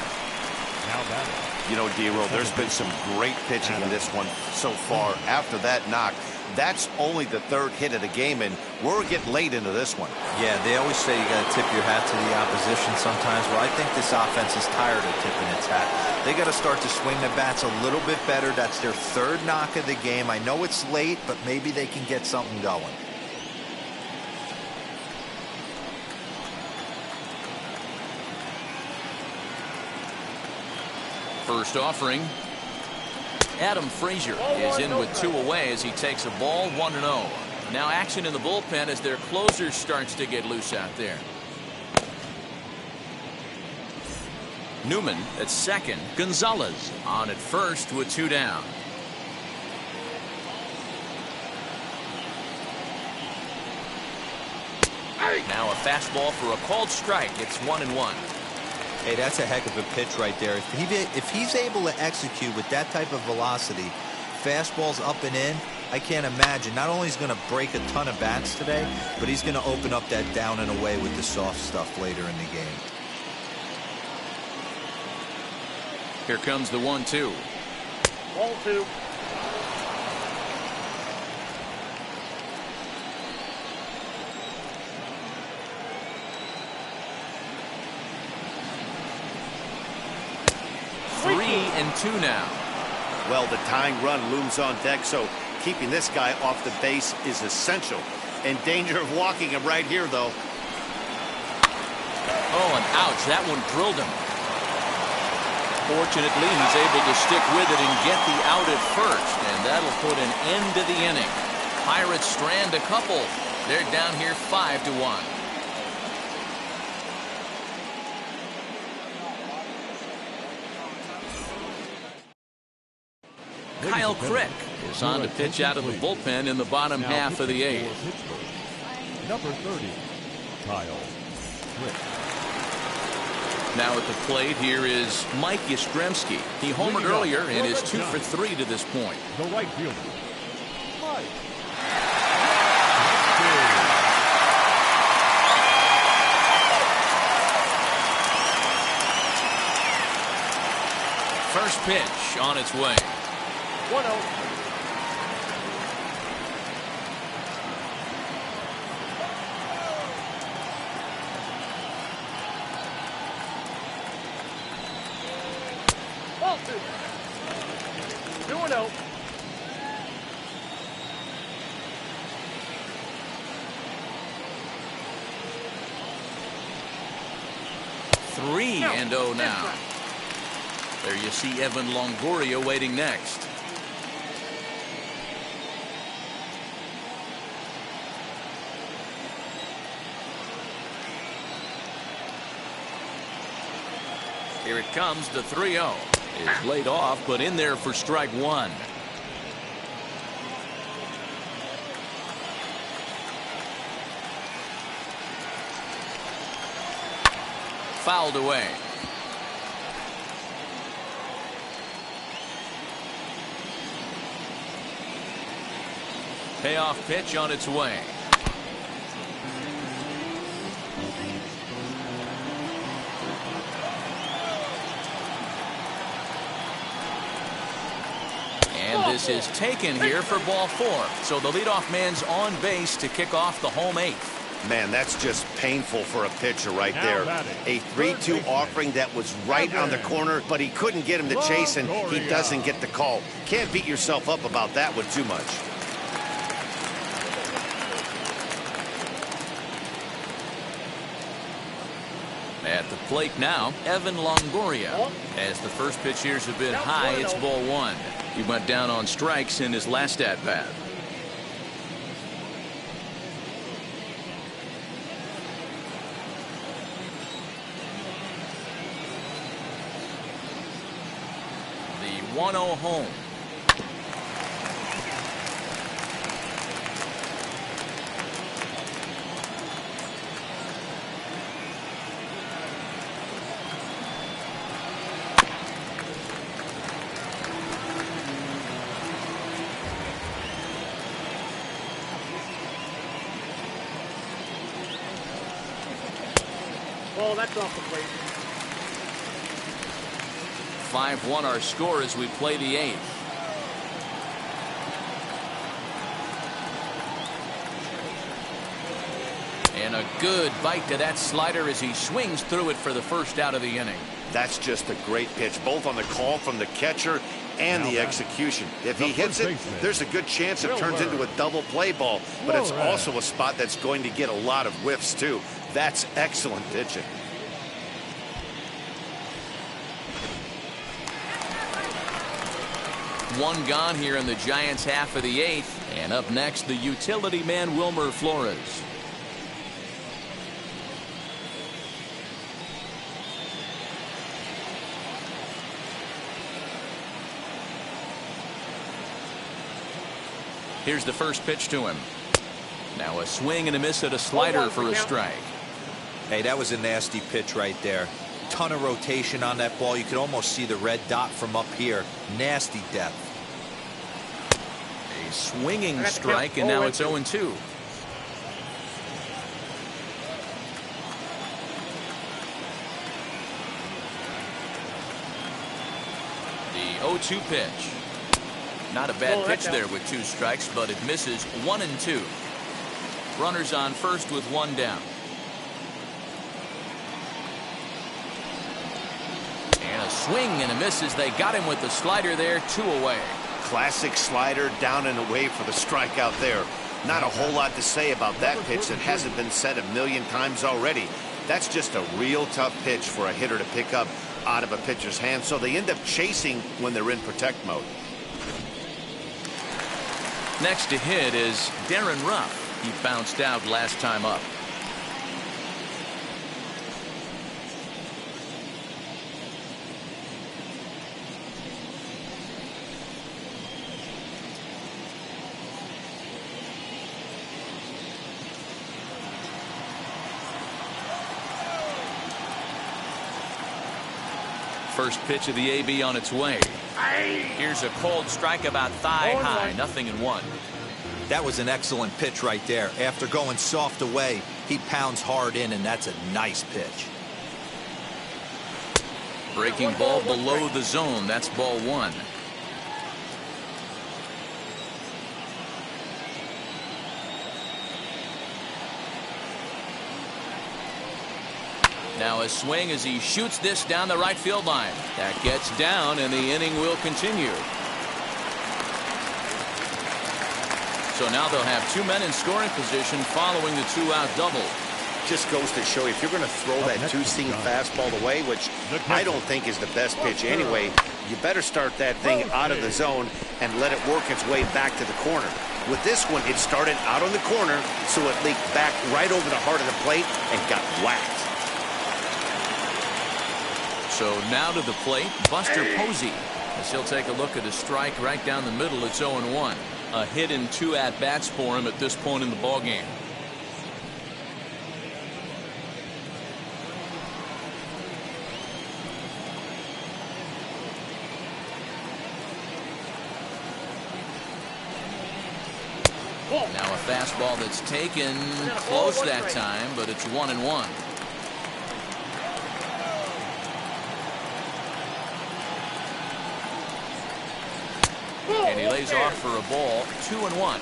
You know, D-Roll, there's been some great pitching in this one so far. After that knock, that's only the 3rd hit of the game, and we're getting late into this one. Yeah, they always say you got to tip your hat to the opposition sometimes. Well, I think this offense is tired of tipping its hat. They got to start to swing the bats a little bit better. That's their 3rd knock of the game. I know it's late, but maybe they can get something going. First offering. Adam Frazier is in with 2 away as he takes a ball 1-0. Now action in the bullpen as their closer starts to get loose out there. Newman at second. Gonzalez on at first with 2 down. Now a fastball for a called strike. It's 1-1. Hey, that's a heck of a pitch right there. If he's able to execute with that type of velocity, fastballs up and in, I can't imagine. Not only is he going to break a ton of bats today, but he's going to open up that down and away with the soft stuff later in the game. Here comes the 1-2. Ball 2. And 2 now. Well, the tying run looms on deck, so keeping this guy off the base is essential. In danger of walking him right here, though. Oh, and ouch, that one drilled him. Fortunately, he's able to stick with it and get the out at first, and that'll put an end to the inning. Pirates strand a couple. They're down here 5-1. Kyle Crick is on to pitch out of the bullpen in the bottom half of the 8th. Number 30, Kyle Crick. Now at the plate, here is Mike Yastrzemski. He homered earlier and is 2 for 3 to this point. The right fielder, Mike. First pitch on its way. 1-0. Ball 2. 2-0. Three and 0 now. There you see Evan Longoria waiting next. Here it comes, the 3-0. Is laid off, but in there for strike 1. Fouled away. Payoff pitch on its way. And this is taken here for ball 4. So the leadoff man's on base to kick off the home 8th. Man, that's just painful for a pitcher right Now there. batting, A 3-2 offering that was right on the corner, but he couldn't get him to chase, and he doesn't get the call. Can't beat yourself up about that one too much. At the plate now, Evan Longoria. As the first pitch here is a bit high, it's ball one. He went down on strikes in his last at-bat. The 1-0 home. Ball, that's off the plate. 5-1 our score as we play the 8th. And a good bite to that slider as he swings through it for the first out of the inning. That's just a great pitch, both on the call from the catcher and the execution. If he hits it, there's a good chance it turns into a double play ball, but it's also a spot that's going to get a lot of whiffs too. That's excellent pitching. One gone here in the Giants' half of the 8th. And up next, the utility man, Wilmer Flores. Here's the first pitch to him. Now a swing and a miss at a slider for a strike. Hey, that was a nasty pitch right there. Ton of rotation on that ball. You could almost see the red dot from up here. Nasty depth. A swinging strike, and now it's 0-2. The 0-2 pitch. Not a bad pitch there with 2 strikes, but it misses. 1-2. Runners on first with 1 down. And a swing and a miss as they got him with the slider there. 2 away. Classic slider, down and away for the strikeout there. Not a whole lot to say about that pitch that hasn't been said a million times already. That's just a real tough pitch for a hitter to pick up out of a pitcher's hand, so they end up chasing when they're in protect mode. Next to hit is Darren Ruff. He bounced out last time up. First pitch of the AB on its way. Here's a cold strike about thigh high. 0-1. That was an excellent pitch right there. After going soft away, he pounds hard in, and that's a nice pitch. Breaking ball below the zone. That's ball 1. Now a swing as he shoots this down the right field line. That gets down, and the inning will continue. So now they'll have 2 men in scoring position following the 2-out double. Just goes to show you, if you're going to throw that 2-seam fastball away, which I don't think is the best pitch anyway, you better start that thing out of the zone and let it work its way back to the corner. With this one, it started out on the corner, so it leaked back right over the heart of the plate and got whacked. So now to the plate, Buster Posey, as he'll take a look at a strike right down the middle. It's 0-1. A hit in 2 at-bats for him at this point in the ballgame. Now a fastball that's taken close that time, but it's 1-1. And he lays off for a ball. 2-1.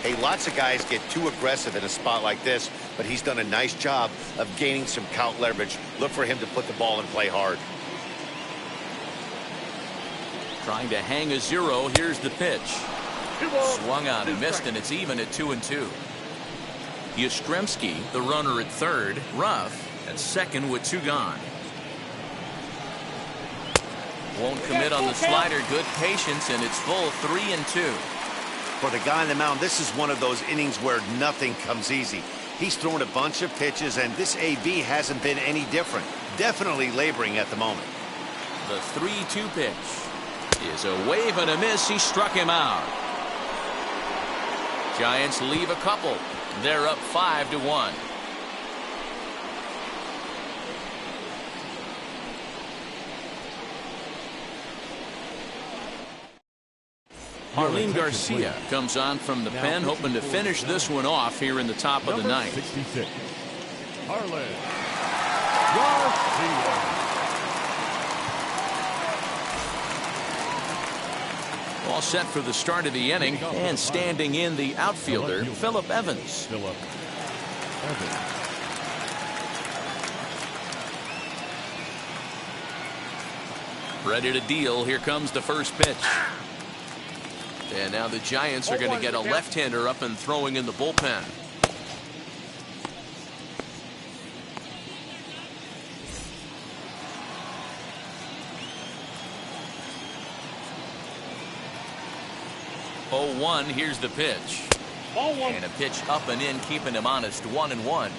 Hey, lots of guys get too aggressive in a spot like this, but he's done a nice job of gaining some count leverage. Look for him to put the ball in play hard. Trying to hang a 0. Here's the pitch. Swung on and missed, and it's even at 2-2. Yastrzemski, the runner at third. Ruff at second with 2 gone. Won't commit on the slider. Good patience, and it's full 3-2. For the guy on the mound, this is one of those innings where nothing comes easy. He's thrown a bunch of pitches, and this AB hasn't been any different. Definitely laboring at the moment. The 3-2 pitch is a wave and a miss. He struck him out. Giants leave a couple. They're up 5-1. Marlene Garcia comes on from the pen, hoping to finish this one off here in the top of the ninth. 66. Marlene Garcia. All set for the start of the inning, and standing in the outfielder, Phillip Evans. Phillip Evans. Ready to deal. Here comes the first pitch. And now the Giants are going to get a left-hander up and throwing in the bullpen. Oh, 1. Here's the pitch. And a pitch up and in, keeping him honest. 1-1.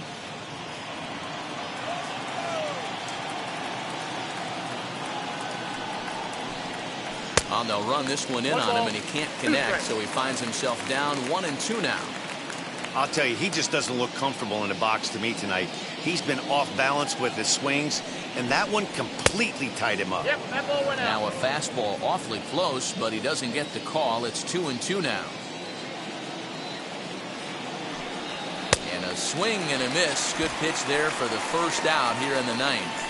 Oh, they'll run this one in on him, and he can't connect, so he finds himself down 1-2 now. I'll tell you, he just doesn't look comfortable in the box to me tonight. He's been off balance with his swings, and that one completely tied him up. Yep, that ball went out. Now a fastball awfully close, but he doesn't get the call. It's 2-2 now. And a swing and a miss. Good pitch there for the first out here in the ninth.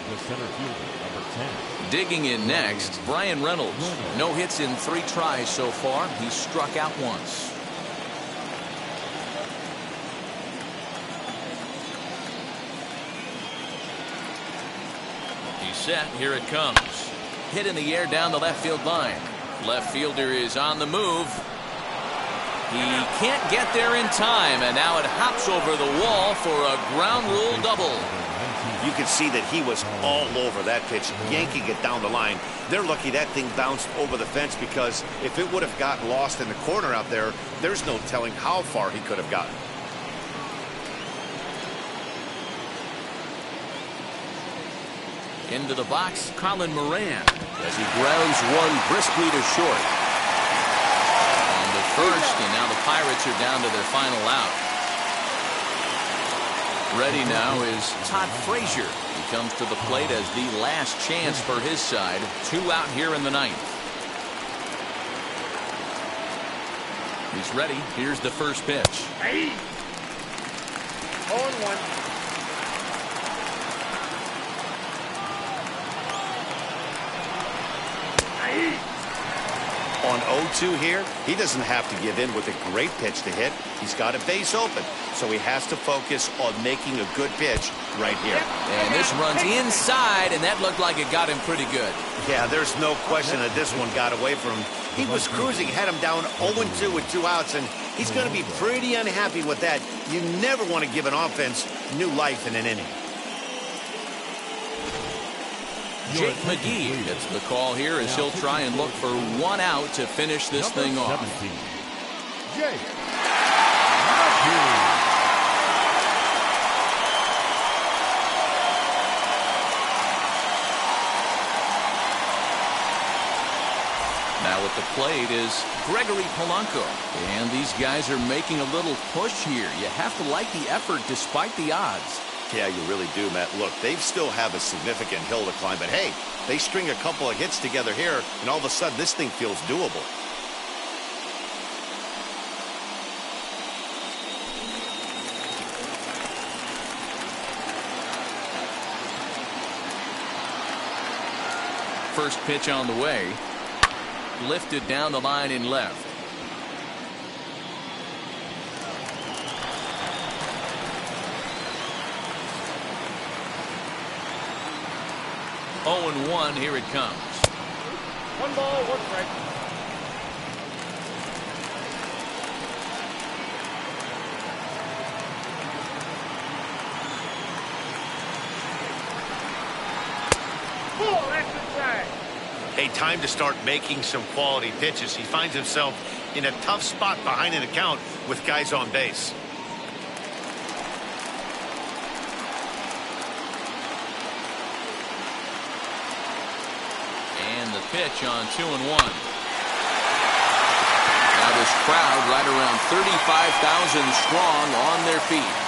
The center fielder, number 10. Digging in next, Brian Reynolds. No hits in 3 tries so far. He's struck out once. He's set. Here it comes. Hit in the air down the left field line. Left fielder is on the move. He can't get there in time, and now it hops over the wall for a ground rule double. You can see that he was all over that pitch, yanking it down the line. They're lucky that thing bounced over the fence, because if it would have gotten lost in the corner out there, there's no telling how far he could have gotten. Into the box, Colin Moran, as he grounds one briskly to short. On the first, and now the Pirates are down to their final out. Ready now is Todd Frazier. He comes to the plate as the last chance for his side. 2 out here in the ninth. He's ready. Here's the first pitch. 0-1. On 0-2 here, he doesn't have to give in with a great pitch to hit. He's got a base open, so he has to focus on making a good pitch right here. And this runs inside, and that looked like it got him pretty good. Yeah, there's no question that this one got away from him. He was cruising, had him down 0-2 with 2 outs, and he's going to be pretty unhappy with that. You never want to give an offense new life in an inning. Jake McGee gets the call here as he'll try and look for 1 out to finish this thing off. 17. Jake. Now at the plate is Gregory Polanco. And these guys are making a little push here. You have to like the effort despite the odds. Yeah, you really do, Matt. Look, they still have a significant hill to climb, but hey, they string a couple of hits together here, and all of a sudden this thing feels doable. First pitch on the way. lifted down the line in left. Oh, and 1. Here it comes. 1 ball, 1 strike. Hey, time to start making some quality pitches. He finds himself in a tough spot behind an account with guys on base. And the pitch on 2-1. Now this crowd right around 35,000 strong on their feet.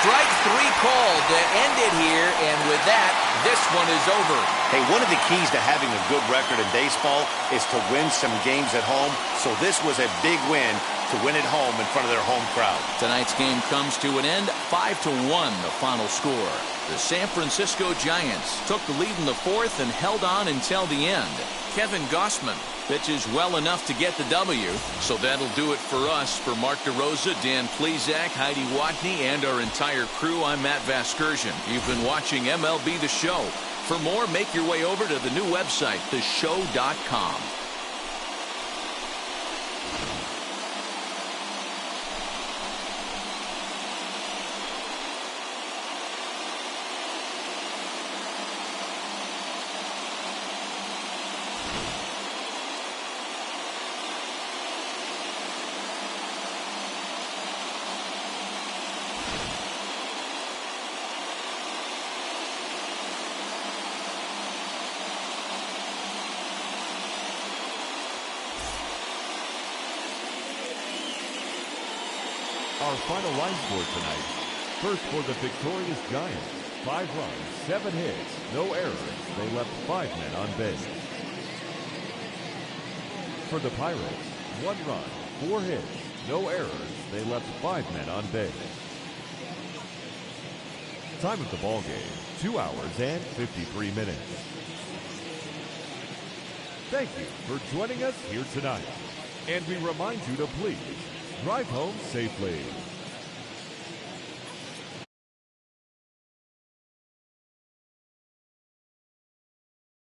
Strike 3 called to end it here, and with that, this one is over. Hey, one of the keys to having a good record in baseball is to win some games at home, so this was a big win to win at home in front of their home crowd. Tonight's game comes to an end, 5-1 the final score. The San Francisco Giants took the lead in the 4th and held on until the end. Kevin Gausman pitches well enough to get the W. So that'll do it for us. For Mark DeRosa, Dan Plezak, Heidi Watney, and our entire crew, I'm Matt Vasgersian. You've been watching MLB The Show. For more, make your way over to the new website, theshow.com. Our final line score tonight. First for the victorious Giants. 5 runs, 7 hits, no errors. They left 5 men on base. For the Pirates, 1 run, 4 hits, no errors. They left 5 men on base. Time of the ball game, 2 hours and 53 minutes. Thank you for joining us here tonight. And we remind you to please drive home safely.